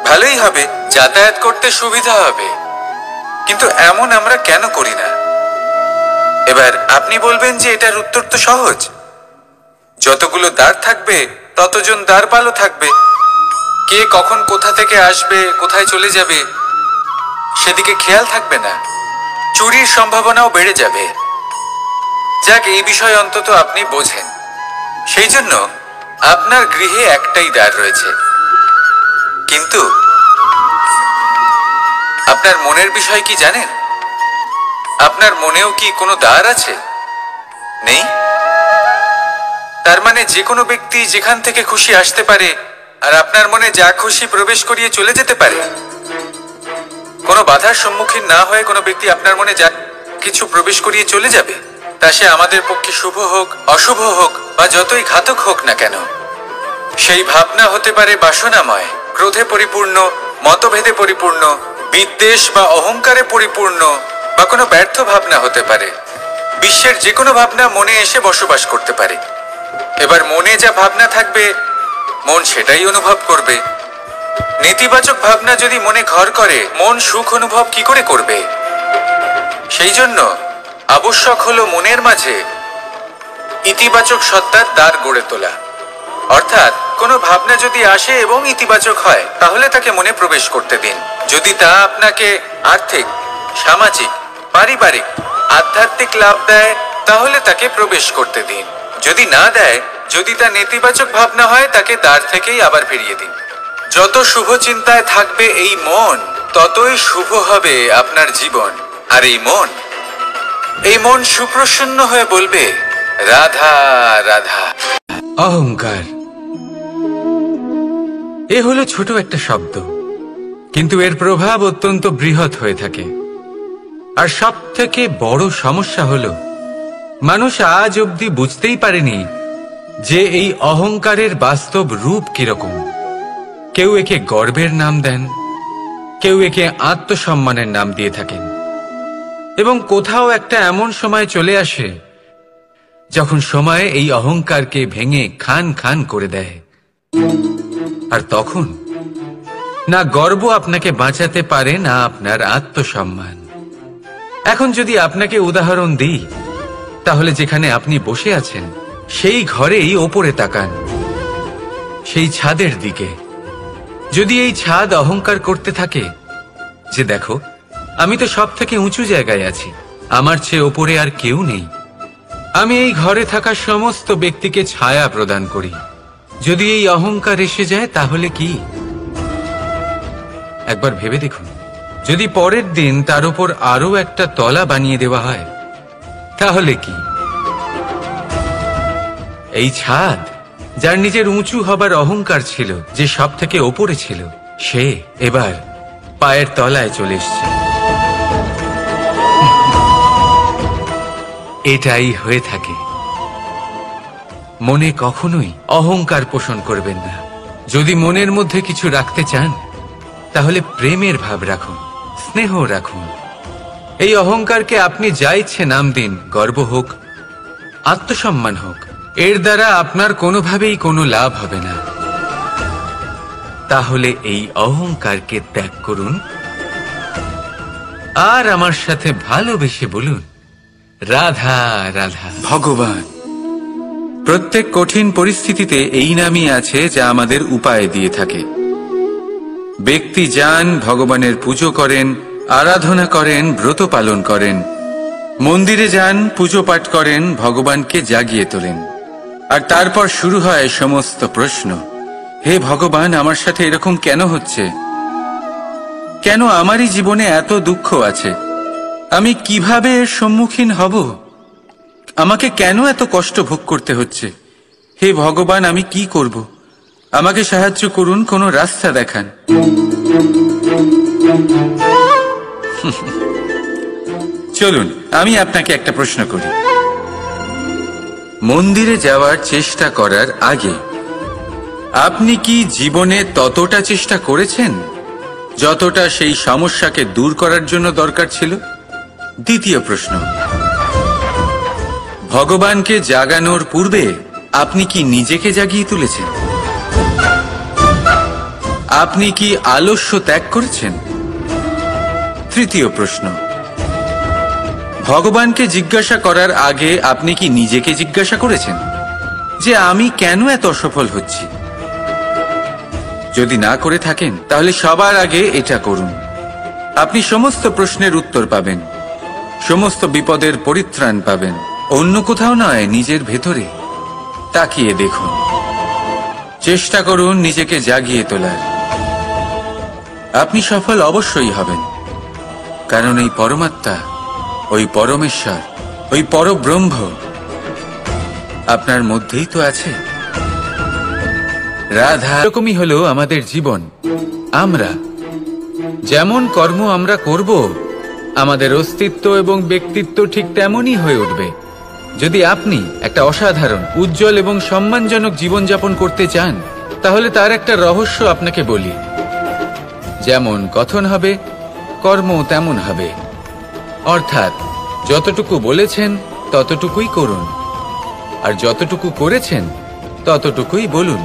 ভালোই হবে, যাতায়াত করতে সুবিধা হবে, কিন্তু এমন আমরা কেন করি না? এবার আপনি বলবেন যে এটার উত্তর তো সহজ। যতগুলো দ্বার থাকবে, ততজন দ্বারপালও থাকবে। কে কখন কোথা থেকে আসবে, কোথায় চলে যাবে, সেদিকে খেয়াল থাকবে না। চুরির সম্ভাবনাও বেড়ে যাবে। যাক, এই বিষয় অন্তত আপনি বোঝেন। সেই জন্য আপনার গৃহে একটাই দ্বার রয়েছে। কিন্তু আপনার মনের বিষয় কি জানেন? আপনার মনেও কি কোনো দ্বার আছে? নেই? তার মানে যে কোনো ব্যক্তি যেখান থেকে খুশি আসতে পারে, আর আপনার মনে যা খুশি প্রবেশ করিয়ে চলে যেতে পারে। কোনো বাধার সম্মুখীন না হয়ে কোনো ব্যক্তি আপনার মনে যা কিছু প্রবেশ করিয়ে চলে যাবে, তা সে আমাদের পক্ষে শুভ হোক, অশুভ হোক, বা যতই ঘাতক হোক না কেন। সেই ভাবনা হতে পারে বাসনাময়, ক্রোধে পরিপূর্ণ, মতভেদে পরিপূর্ণ, বিদ্বেষ বা অহংকারে পরিপূর্ণ, বা কোনো ব্যর্থ ভাবনা হতে পারে। বিশ্বের যে কোনো ভাবনা মনে এসে বসবাস করতে পারে। এবার মনে যা ভাবনা থাকবে, মন সেটাই অনুভব করবে। নেতিবাচক ভাবনা যদি মনে ঘর করে, মন সুখ অনুভব কি করে করবে? সেই জন্য আবশ্যক হলো মনের মাঝে ইতিবাচক সত্তার দ্বার গড়ে তোলা। অর্থাৎ কোনো ভাবনা যদি আসে এবং ইতিবাচক হয়, তাহলে তাকে মনে প্রবেশ করতে দিন। যদি তা আপনাকে আর্থিক, সামাজিক, পারিবারিক, আধ্যাত্মিক লাভ দেয়, তাহলে তাকে প্রবেশ করতে দিন। যদি না দেয়, যদি তা নেতিবাচক ভাবনা হয়, তাকে দ্বার থেকেই আবার ফিরিয়ে দিন। যত শুভ চিন্তায় থাকবে এই মন, ততই শুভ হবে আপনার জীবন। আর এই মন সুপ্রসন্ন হয়ে বলবে, রাধা রাধা। অহংকার এ হলো ছোট একটা শব্দ, কিন্তু এর প্রভাব অত্যন্ত বৃহৎ হয়ে থাকে। আর সব থেকে বড় সমস্যা হলো, মানুষ আজ অবধি বুঝতেই পারেনি যে এই অহংকারের বাস্তব রূপ কিরকম। কেউ একে গর্বের নাম দেন, কেউ একে আত্মসম্মানের নাম দিয়ে থাকেন। এবং কোথাও একটা এমন সময় চলে আসে যখন সময় এই অহংকারকে ভেঙে খান খান করে দেয়। আর তখন না গর্ব আপনাকে বাঁচাতে পারে, না আপনার আত্মসম্মান। এখন যদি আপনাকে উদাহরণ দিই, তাহলে যেখানে আপনি বসে আছেন সেই ঘরেই ওপরে তাকান, সেই ছাদের দিকে। যদি এই ছাদ অহংকার করতে থাকে যে দেখো আমি তো সব থেকে উঁচু জায়গায় আছি, আমার চেয়ে ওপরে আর কেউ নেই। আমি এই ঘরে থাকা সমস্ত ব্যক্তিকে ছায়া প্রদান করি। যদি এই অহংকার এসে যায় তাহলে কি? একবার ভেবে দেখুন, যদি পরের দিন তার উপর আরো একটা তলা বানিয়ে দেওয়া হয় তাহলে কি? এই ছাদ, যার নিজের উঁচু হবার অহংকার ছিল, যে সব থেকে ওপরে ছিল, সে এবার পায়ের তলায় চলে এসছে। এটাই হয়ে থাকে। মনে কখনোই অহংকার পোষণ করবেন না। যদি মনের মধ্যে কিছু রাখতে চান তাহলে প্রেমের ভাব রাখুন, স্নেহ রাখুন। এই অহংকারকে আপনি যা ইচ্ছে নাম দিন, গর্ব হোক, আত্মসম্মান হোক, এর দ্বারা আপনার কোনোভাবেই কোনো লাভ হবে না। তাহলে এই অহংকারকে ত্যাগ করুন আর আমার সাথে ভালোবেসে বলুন, রাধা রাধা। ভগবান, প্রত্যেক কঠিন পরিস্থিতিতে এই নামই আছে যা আমাদের উপায় দিয়ে থাকে। ব্যক্তি যান, ভগবানের পুজো করেন, আরাধনা করেন, ব্রত পালন করেন, মন্দিরে যান, পুজো পাঠ করেন, ভগবানকে জাগিয়ে তোলেন, আর তারপর শুরু হয় সমস্ত প্রশ্ন। হে ভগবান, আমার সাথে এরকম কেন হচ্ছে? কেন আমারই জীবনে এত দুঃখ আছে? আমি কিভাবে এর সম্মুখীন হব? আমাকে কেন এত কষ্ট ভোগ করতে হচ্ছে? হে ভগবান, আমি কি করব? আমাকে সাহায্য করুন, কোনো রাস্তা দেখান। চলুন, আমি আপনাকে একটা প্রশ্ন করি। মন্দিরে যাওয়ার চেষ্টা করার আগে আপনি কি জীবনে ততটা চেষ্টা করেছেন যতটা সেই সমস্যাকে দূর করার জন্য দরকার ছিল? দ্বিতীয় প্রশ্ন, ভগবানকে জাগানোর পূর্বে আপনি কি নিজেকে জাগিয়ে তুলেছেন? আপনি কি আলস্য ত্যাগ করেছেন? তৃতীয় প্রশ্ন, ভগবানকে জিজ্ঞাসা করার আগে আপনি কি নিজেকে জিজ্ঞাসা করেছেন যে আমি কেন এত অসফল হচ্ছি? যদি না করে থাকেন তাহলে সবার আগে এটা করুন। আপনি সমস্ত প্রশ্নের উত্তর পাবেন, সমস্ত বিপদের পরিত্রাণ পাবেন। অন্য কোথাও নয়, নিজের ভেতরে তাকিয়ে দেখুন। চেষ্টা করুন নিজেকে জাগিয়ে তোলার। আপনি সফল অবশ্যই হবেন, কারণ এই পরমাত্মা, ওই পরমেশ্বর, ওই পরব্রহ্ম আপনার মধ্যেই তো আছে। রাধা। এরকমই হলো আমাদের জীবন। আমরা যেমন কর্ম আমরা করব, আমাদের অস্তিত্ব এবং ব্যক্তিত্ব ঠিক তেমনই হয়ে উঠবে। যদি আপনি একটা অসাধারণ, উজ্জ্বল এবং সম্মানজনক জীবনযাপন করতে চান, তাহলে তার একটা রহস্য আপনাকে বলি। যেমন কথন হবে, কর্ম তেমন হবে। অর্থাৎ যতটুকু বলেছেন ততটুকুই করুন, আর যতটুকু করেছেন ততটুকুই বলুন।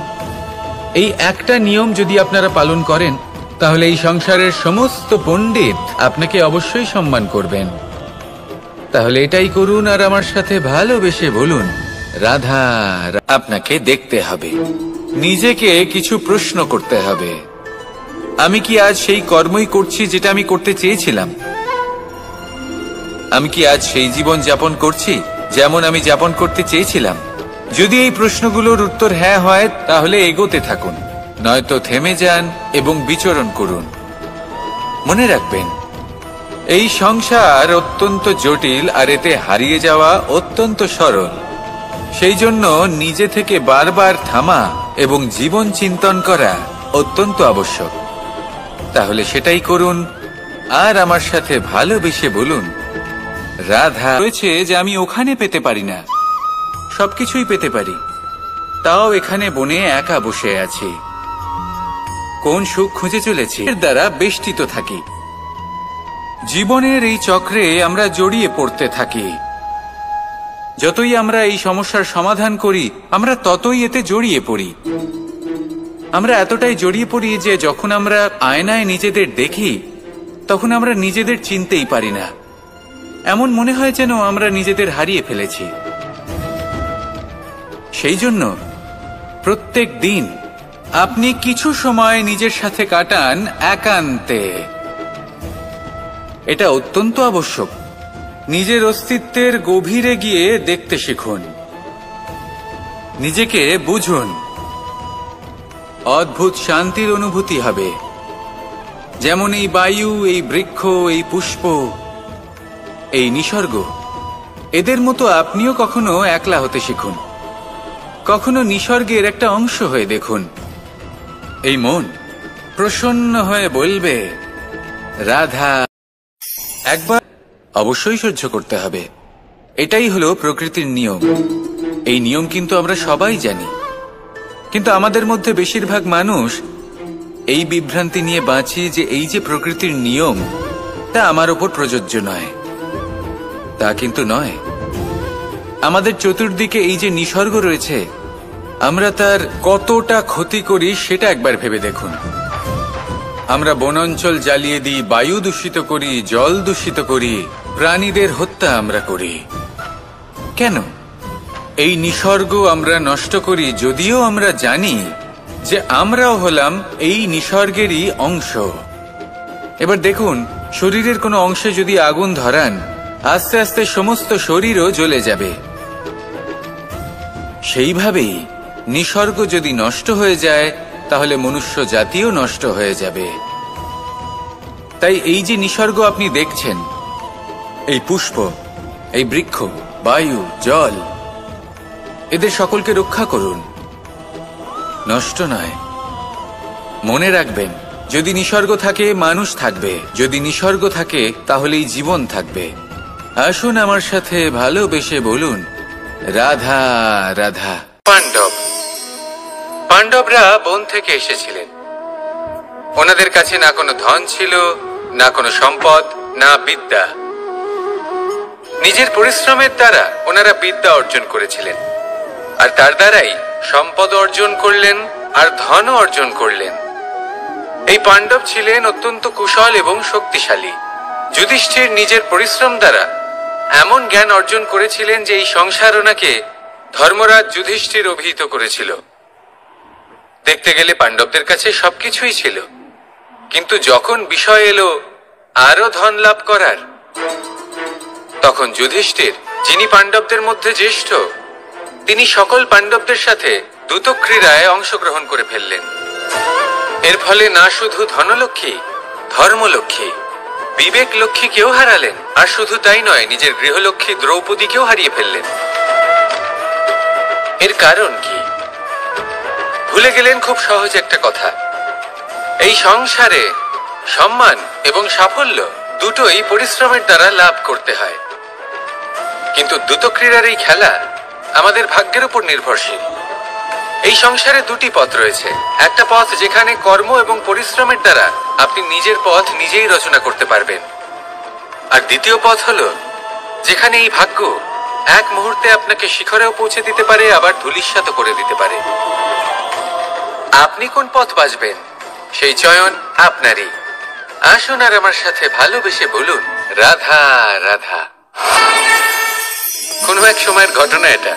এই একটা নিয়ম যদি আপনারা পালন করেন, তাহলে এই সংসারের সমস্ত পণ্ডিত আপনাকে অবশ্যই সম্মান করবেন। তাহলে এটাই করুন আর আমার সাথে ভালোবেসে বলুন, রাধা। আপনাকে দেখতে হবে, নিজেকে কিছু প্রশ্ন করতে হবে। আমি কি আজ সেই কর্মই করছি যেটা আমি করতে চেয়েছিলাম? আমি কি আজ সেই জীবন যাপন করছি যেমন আমি যাপন করতে চেয়েছিলাম? যদি এই প্রশ্নগুলোর উত্তর হ্যাঁ হয়, তাহলে এগোতে থাকুন, নয়তো থেমে যান এবং বিচরণ করুন। মনে রাখবেন, এই সংসার অত্যন্ত জটিল আর এতে হারিয়ে যাওয়া অত্যন্ত সরল। সেই জন্য নিজে থেকে বারবার থামা এবং জীবন চিন্তন করা অত্যন্ত আবশ্যক। তাহলে সেটাই করুন আর আমার সাথে ভালোবেসে বলুন, রাধা। হয়েছে যে আমি ওখানে পেতে পারি না, সবকিছুই পেতে পারি, তাও এখানে বনে একা বসে আছি। কোন সুখ খুঁজে চলেছি, এর দ্বারা বেষ্টিত থাকি। জীবনের এই চক্রে আমরা জড়িয়ে পড়তে থাকি। যতই আমরা এই সমস্যার সমাধান করি, আমরা ততই এতে জড়িয়ে পড়ি। আমরা এতটাই জড়িয়ে পড়ি যে যখন আমরা আয়নায় নিজেদের দেখি, তখন আমরা নিজেদের চিনতেই পারি না। এমন মনে হয় যেন আমরা নিজেদের হারিয়ে ফেলেছি। সেই জন্য প্রত্যেক দিন আপনি কিছু সময় নিজের সাথে কাটান একান্তে। এটা অত্যন্ত আবশ্যক। নিজের অস্তিত্বের গভীরে গিয়ে দেখতে শিখুন, নিজেকে বুঝুন। অদ্ভুত শান্তির অনুভূতি হবে। যেমন এই বায়ু, এই বৃক্ষ, এই পুষ্প, এই নিসর্গ, এদের মতো আপনিও কখনো একলা হতে শিখুন। কখনো নিসর্গের একটা অংশ হয়ে দেখুন। এই মন প্রসন্ন হয়ে বলবে রাধা। একবার অবশ্যই সহ্য করতে হবে। এটাই হলো প্রকৃতির নিয়ম। এই নিয়ম কিন্তু আমরা সবাই জানি, কিন্তু আমাদের মধ্যে বেশিরভাগ মানুষ এই বিভ্রান্তি নিয়ে বাঁচি যে এই যে প্রকৃতির নিয়ম, তা আমার ওপর প্রযোজ্য নয়। তা কিন্তু নয়। আমাদের চতুর্দিকে এই যে নিসর্গ রয়েছে, আমরা তার কতটা ক্ষতি করি সেটা একবার ভেবে দেখুন। আমরা বনাঞ্চল জ্বালিয়ে দিই, বায়ু দূষিত করি, জল দূষিত করি, প্রাণীদের হত্যা আমরা করি। কেন? এই নিসর্গ আমরা নষ্ট করি, যদিও আমরা জানি যে আমরাও হলাম এই নিসর্গেরই অংশ। এবার দেখুন, শরীরের কোনো অংশে যদি আগুন ধরান, আস্তে আস্তে সমস্ত শরীরও জ্বলে যাবে। সেইভাবেই নিসর্গ যদি নষ্ট হয়ে যায়, তাহলে মনুষ্য জাতিও নষ্ট হয়ে যাবে। তাই এই যে নিসর্গ আপনি দেখছেন, এই পুষ্প, এই বৃক্ষ, বায়ু, জল, এদের সকলকে রক্ষা করুন, নষ্ট নয়। মনে রাখবেন, যদি নিসর্গ থাকে মানুষ থাকবে, যদি নিসর্গ থাকে তাহলেই জীবন থাকবে। আসুন আমার সাথে ভালোবেসে বলুন রাধা রাধা। পাণ্ডবরা বন থেকে এসেছিলেন। ওনাদের কাছে না কোনো ধন ছিল, না কোনো সম্পদ, না বিদ্যা। নিজের পরিশ্রমের দ্বারা ওনারা বিদ্যা অর্জন করেছিলেন, আর তার দ্বারাই সম্পদ অর্জন করলেন আর ধনও অর্জন করলেন। এই পাণ্ডব ছিলেন অত্যন্ত কুশল এবং শক্তিশালী। যুধিষ্ঠির নিজের পরিশ্রম দ্বারা এমন জ্ঞান অর্জন করেছিলেন যে এই সংসার ওনাকে ধর্মরাজ যুধিষ্ঠির অভিহিত করেছিল। দেখতে গেলে পাণ্ডবদের কাছে সবকিছুই ছিল, কিন্তু যখন বিষয় এলো আরো ধন লাভ করার, তখন যুধিষ্ঠির, যিনি পাণ্ডবদের মধ্যে জ্যেষ্ঠ, তিনি সকল পাণ্ডবদের সাথে দ্যুতক্রীড়ায় অংশগ্রহণ করে ফেললেন। এর ফলে না শুধু ধনলক্ষ্মী, ধর্মলক্ষ্মী, বিবেক লক্ষ্মীকেও হারালেন, আর শুধু তাই নয়, নিজের গৃহলক্ষ্মী দ্রৌপদীকেও হারিয়ে ফেললেন। এর কারণ কি? ভুলে গেলেন খুব সহজ একটা কথা, এই সংসারে সম্মান এবং সাফল্য দুটোই পরিশ্রমের দ্বারা লাভ করতে হয়। কিন্তু দ্রুতক্রীড়ার এই খেলা আমাদের ভাগ্যের উপর নির্ভরশীল। এই সংসারে দুটি পথ রয়েছে। একটা পথ যেখানে কর্ম এবং পরিশ্রমের দ্বারা আপনি নিজের পথ নিজেই রচনা করতে পারবেন, আর দ্বিতীয় পথ হলো যেখানে এই ভাগ্য এক মুহূর্তে আপনাকে শিখরেও পৌঁছে দিতে পারে, আবার ধূলিসাৎ করে দিতে পারে। আপনি কোন পথ বাছবেন সেই চয়ন আপনারই। আসুন আর আমার সাথে ভালোবেসে বলুন রাধা রাধা। কোনো এক সময়ের ঘটনা এটা।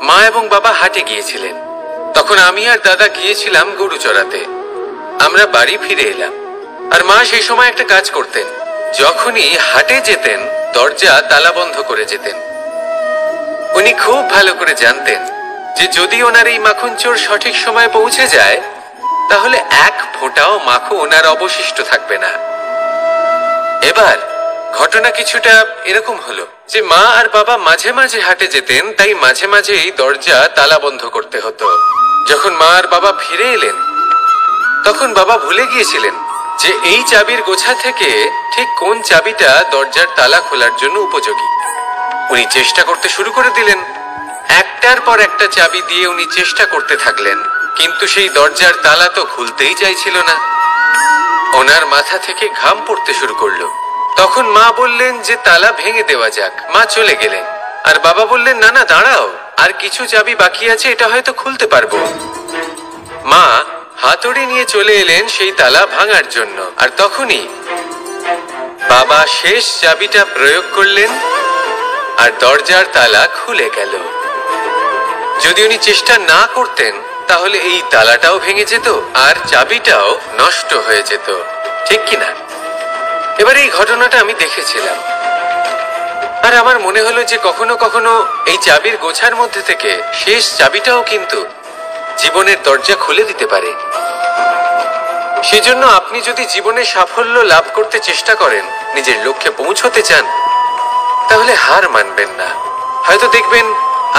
মা এবং বাবা হাটে গিয়েছিলেন। তখন আমি আর দাদা গিয়েছিলাম গরু চড়াতে। আমরা বাড়ি ফিরে এলাম, আর মা সেই সময় একটা কাজ করতেন। যখনই হাটে যেতেন দরজা তালা বন্ধ করে যেতেন। উনি খুব ভালো করে জানতেন যে যদি ওনার এই মাখন চোর সঠিক সময়ে পৌঁছে যায়, তাহলে এক ফোঁটাও মাখন ওনার অবশিষ্ট থাকবে না। এবার ঘটনা কিছুটা এরকম হলো যে মা আর বাবা মাঝে মাঝে হাটে যেতেন, তাই মাঝে মাঝে এই দরজা তালা বন্ধ করতে হতো। যখন মা আর বাবা ফিরে এলেন, তখন বাবা ভুলে গিয়েছিলেন যে এই চাবির গোছা থেকে ঠিক কোন চাবিটা দরজার তালা খোলার জন্য উপযোগী। উনি চেষ্টা করতে শুরু করে দিলেন। একটার পর একটা চাবি দিয়ে উনি চেষ্টা করতে থাকলেন, কিন্তু সেই দরজার তালা তো খুলতেই চাইছিল না। ওনার মাথা থেকে ঘাম পড়তে শুরু করলো। তখন মা বললেন যে তালা ভেঙে দেওয়া যাক। মা চলে গেলেন, আর বাবা বললেন না না দাঁড়াও, আর কিছু চাবি বাকি আছে, এটা হয়তো খুলতে পারবো। মা হাতুড়ি নিয়ে চলে এলেন সেই তালা ভাঙার জন্য, আর তখনই বাবা শেষ চাবিটা প্রয়োগ করলেন, আর দরজার তালা খুলে গেল। যদি উনি চেষ্টা না করতেন তাহলে এই তালাটাও ভেঙে যেত আর চাবিটাও নষ্ট হয়ে যেত, ঠিক কিনা? এবার এই ঘটনাটা আমি দেখেছিলাম, আর আমার মনে হলো যে কখনো কখনো এই চাবির গোছার মধ্যে থেকে শেষ চাবিটাও কিন্তু জীবনের দরজা খুলে দিতে পারে। সেজন্য আপনি যদি জীবনে সাফল্য লাভ করতে চেষ্টা করেন, নিজের লক্ষ্যে পৌঁছতে চান, তাহলে হার মানবেন না। হয়তো দেখবেন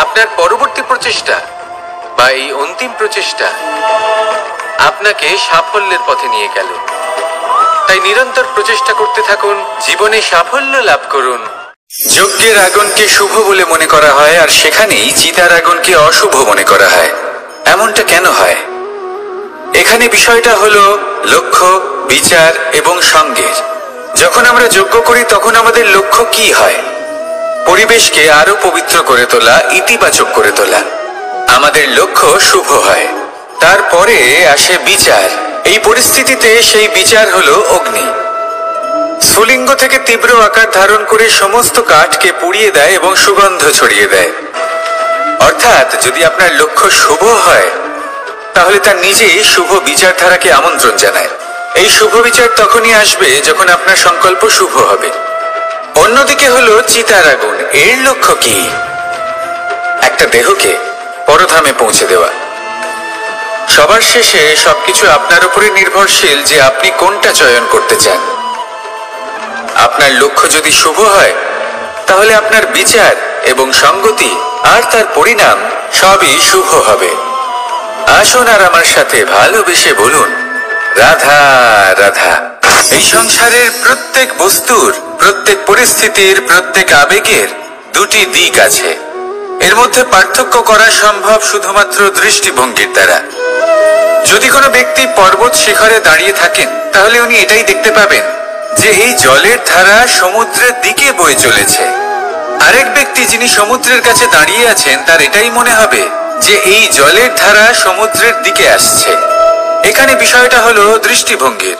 আপনার পরবর্তী প্রচেষ্টা বা এই অন্তিম প্রচেষ্টা আপনাকে সাফল্যের পথে নিয়ে গেল। তাই নিরন্তর প্রচেষ্টা করতে থাকুন, জীবনে সাফল্য লাভ করুন। যজ্ঞের আগুনকে শুভ বলে মনে করা হয়, আর সেখানেই চিতার আগুনকে অশুভ মনে করা হয়। এমনটা কেন হয়? এখানে বিষয়টা হলো লক্ষ্য, বিচার এবং সঙ্গের। যখন আমরা যজ্ঞ করি তখন আমাদের লক্ষ্য কি হয়? পরিবেশকে আরো পবিত্র করে তোলা, ইতিবাচক করে তোলা। আমাদের লক্ষ্য শুভ হয়। তারপরে আসে বিচার। এই পরিস্থিতিতে সেই বিচার হলো অগ্নি। স্ফুলিঙ্গ থেকে তীব্র আকার ধারণ করে সমস্ত কাঠকে পুড়িয়ে দেয় এবং সুগন্ধ ছড়িয়ে দেয়। অর্থাৎ যদি আপনার লক্ষ্য শুভ হয়, তাহলে তা নিজেই শুভ বিচারধারাকে আমন্ত্রণ জানায়। এই শুভ বিচার তখনই আসবে যখন আপনার সংকল্প শুভ হবে। অন্যদিকে হলো চিতার আগুন। এর লক্ষ্য কি? একটা দেহকে পরধামে পৌঁছে দেওয়া। সবার শেষে সবকিছু আপনার উপরে নির্ভরশীল যে আপনি কোনটা চয়ন করতে চান। আপনার লক্ষ্য যদি শুভ হয়, তাহলে আপনার বিচার এবং সঙ্গতি আর তার পরিণাম সবই শুভ হবে। আসুন আর আমার সাথে ভালোবেসে বলুন, রাধা রাধা। এই সংসারের প্রত্যেক বস্তুর, প্রত্যেক পরিস্থিতির, প্রত্যেক আবেগের দুটি দিক আছে। এর মধ্যে পার্থক্য করা সম্ভব শুধুমাত্র দৃষ্টিভঙ্গির দ্বারা। যদি কোনো ব্যক্তি পর্বত শিখরে দাঁড়িয়ে থাকেন, তাহলে উনি এটাই দেখতে পাবেন যে এই জলের ধারা সমুদ্রের দিকে বয়ে চলেছে। আরেক ব্যক্তি যিনি সমুদ্রের কাছে দাঁড়িয়ে আছেন, তার এটাই মনে হবে যে এই জলের ধারা সমুদ্রের দিকে আসছে। এখানে বিষয়টা হলো দৃষ্টিভঙ্গির,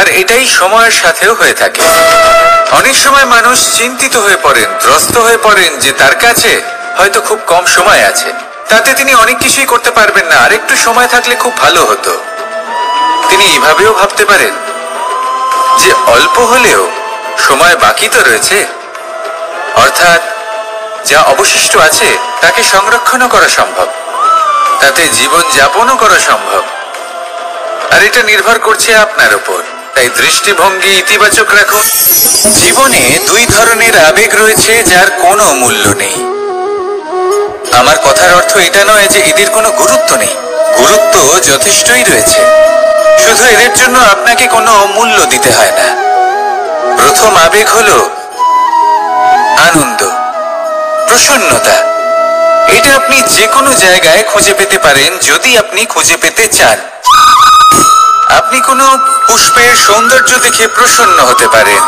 আর এটাই সময়ের সাথেও হয়ে থাকে। অনেক সময় মানুষ চিন্তিত হয়ে পড়েন, ত্রস্ত হয়ে পড়েন যে তার কাছে হয়তো খুব কম সময় আছে, তাতে তিনি অনেক কিছুই করতে পারবেন না, আর একটু সময় থাকলে খুব ভালো হতো। তিনি এইভাবেও ভাবতে পারেন যে অল্প হলেও সময় বাকি তো রয়েছে, অর্থাৎ যা অবশিষ্ট আছে তাকে সংরক্ষণও করা সম্ভব, তাতে জীবন যাপনও করা সম্ভব। আর এটা নির্ভর করছে আপনার উপর। তাই দৃষ্টিভঙ্গি ইতিবাচক রাখুন। জীবনে দুই ধরনের আবেগ রয়েছে যার কোনো মূল্য নেই। আমার কথার অর্থ এটা নয় যে এদের কোনো গুরুত্ব নেই। গুরুত্ব যথেষ্টই রয়েছে, শুধু এদের জন্য আপনাকে কোনো মূল্য দিতে হয় না। প্রথম আবেগ হলো আনন্দ, প্রসন্নতা। এটা আপনি যে কোনো জায়গায় খুঁজে পেতে পারেন যদি আপনি খুঁজে পেতে চান। আপনি কোনো পুষ্পের সৌন্দর্য দেখে প্রসন্ন হতে পারেন।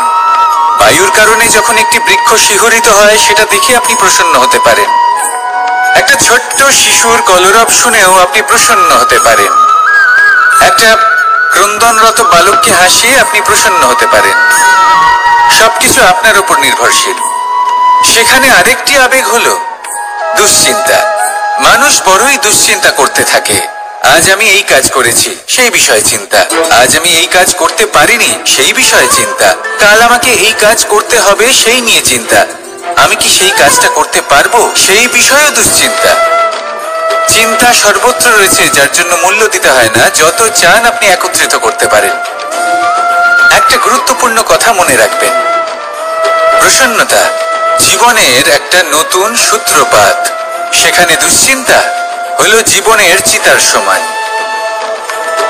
বায়ুর কারণে যখন একটি বৃক্ষ শিহরিত হয়, সেটা দেখে আপনি প্রসন্ন হতে পারেন। একটা ছোট্ট শিশুর কলরব শুনেও আপনি প্রসন্ন হতে পারেন। একটা ক্রন্দনরত বালককে হাসিয়ে আপনি প্রসন্ন হতে পারেন। সবকিছু আপনার উপর নির্ভরশীল। সেখানে আরেকটি আবেগ হলো দুশ্চিন্তা। মানুষ বড়ই দুশ্চিন্তা করতে থাকে। আজ আমি এই কাজ করেছি, সেই বিষয়ে চিন্তা। আজ আমি এই কাজ করতে পারিনি, সেই বিষয়ে চিন্তা। কাল আমাকে এই কাজ করতে হবে, সেই নিয়ে চিন্তা। আমি কি সেই কাজটা করতে পারবো, সেই বিষয়ে দুশ্চিন্তা। চিন্তা সর্বত্র রয়েছে, যার জন্য মূল্য দিতে হয় না। যত চান আপনি একত্রিত করতে পারেন। একটা গুরুত্বপূর্ণ কথা মনে রাখবেন, প্রসন্নতা জীবনের একটা নতুন সূত্রপাত। সেখানে দুশ্চিন্তা হলো জীবনের চিতার সমান।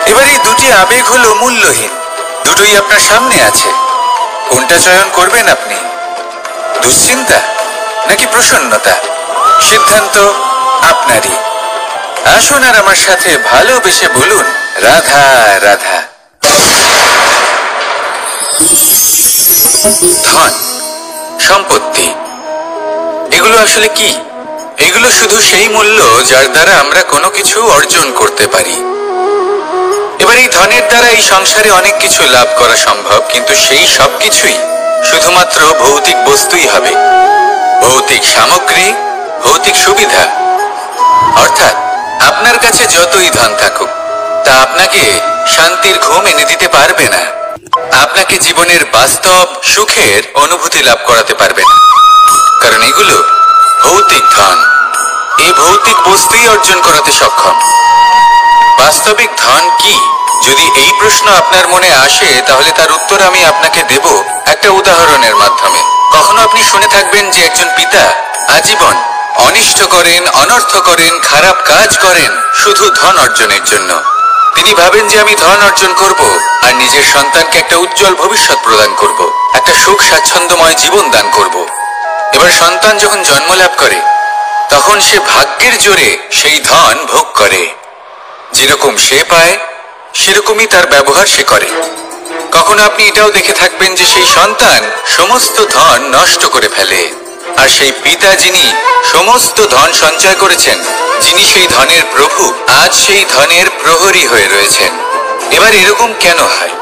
এবার এই দুটি আবেগ হলো মূল্যহীন, দুটোই আপনার সামনে আছে। কোনটা চয়ন করবেন আপনি, দুশ্চিন্তা নাকি প্রসন্নতা? সিদ্ধান্ত আপনারই। আসুন আর আমার সাথে ভালোবেসে বলুন, রাধা রাধা। ধন, সম্পত্তি, এগুলো আসলে কি? এগুলো শুধু সেই মূল্য যার দ্বারা আমরা কোনো কিছু অর্জন করতে পারি। এবার এই ধনের দ্বারা এই সংসারে অনেক কিছু লাভ করা সম্ভব, কিন্তু সেই সব কিছুই শুধুমাত্র ভৌতিক বস্তুই হবে। ভৌতিক সামগ্রী, ভৌতিক সুবিধা। অর্থাৎ আপনার কাছে যতই ধন থাকুক, তা আপনাকে শান্তির ঘুম এনে দিতে পারবে না। আপনাকে জীবনের বাস্তব সুখের অনুভূতি লাভ করাতে পারবে না, কারণ এগুলো ভৌতিক ধন। এই ভৌতিক বস্তুই অর্জন করাতে সক্ষম। বাস্তবিক ধন কি? যদি এই প্রশ্ন আপনার মনে আসে, তাহলে তার উত্তর আমি আপনাকে দেব একটা উদাহরণের মাধ্যমে। কখনো আপনি শুনে থাকবেন যে একজন পিতা আজীবন অনিষ্ট করেন, অনর্থ করেন, খারাপ কাজ করেন শুধু ধন অর্জনের জন্য। তিনি ভাবেন যে আমি ধন অর্জন করব আর নিজের সন্তানকে একটা উজ্জ্বল ভবিষ্যৎ প্রদান করব, একটা সুখ স্বাচ্ছন্দ্যময় জীবন দান করব। এবার সন্তান যখন জন্ম লাভ করে, তখন সে ভাগ্যের জোরে সেই ধন ভোগ করে। যেরকম সে পায় সেরকমই তার ব্যবহার সে করে। কখনো আপনি এটাও দেখে থাকবেন যে সেই সন্তান সমস্ত ধন নষ্ট করে ফেলে, আর সেই পিতা যিনি সমস্ত ধন সঞ্চয় করেছেন, যিনি সেই ধনের প্রভু, আজ সেই ধনের প্রহরী হয়ে রয়েছেন। এবার এরকম কেন হয়?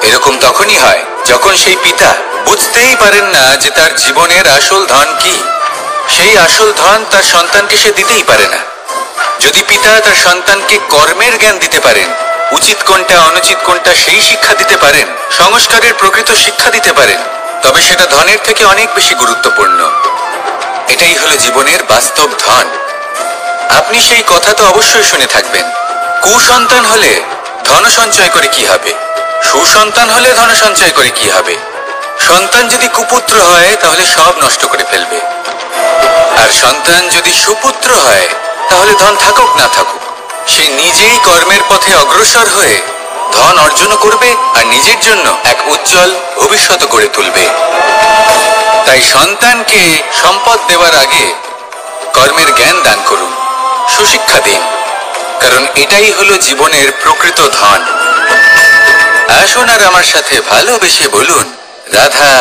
এরকম তখনই হয় যখন সেই পিতা বুঝতেই পারেন না যে তার জীবনের আসল ধন কি। সেই আসল ধন তার সন্তানকে সে দিতেই পারে না। যদি পিতা তার সন্তানকে কর্মের জ্ঞান দিতে পারেন, উচিত কোনটা অনুচিত কোনটা সেই শিক্ষা দিতে পারেন, সংস্কারের প্রকৃত শিক্ষা দিতে পারেন, তবে সেটা ধনের থেকে অনেক বেশি গুরুত্বপূর্ণ। এটাই হলো জীবনের বাস্তব ধন। আপনি সেই কথা তো অবশ্যই শুনে থাকবেন, কুসন্তান হলে ধন সঞ্চয় করে কি হবে, সুসন্তান হলে ধন সঞ্চয় করে কি হবে। সন্তান যদি কুপুত্র হয় তাহলে সব নষ্ট করে ফেলবে, আর সন্তান যদি সুপুত্র হয় তাহলে ধন থাকুক না থাকুক, সে নিজেই কর্মের পথে অগ্রসর হয়ে ধন অর্জন করবে আর নিজের জন্য এক উজ্জ্বল ভবিষ্যৎ গড়ে তুলবে। তাই সন্তানকে সম্পদ দেওয়ার আগে কর্মের জ্ঞান দান করুন, সুশিক্ষা দিন, কারণ এটাই হলো জীবনের প্রকৃত ধন। আসুন আর আমার সাথে ভালোবেসে বলুন, রাধা।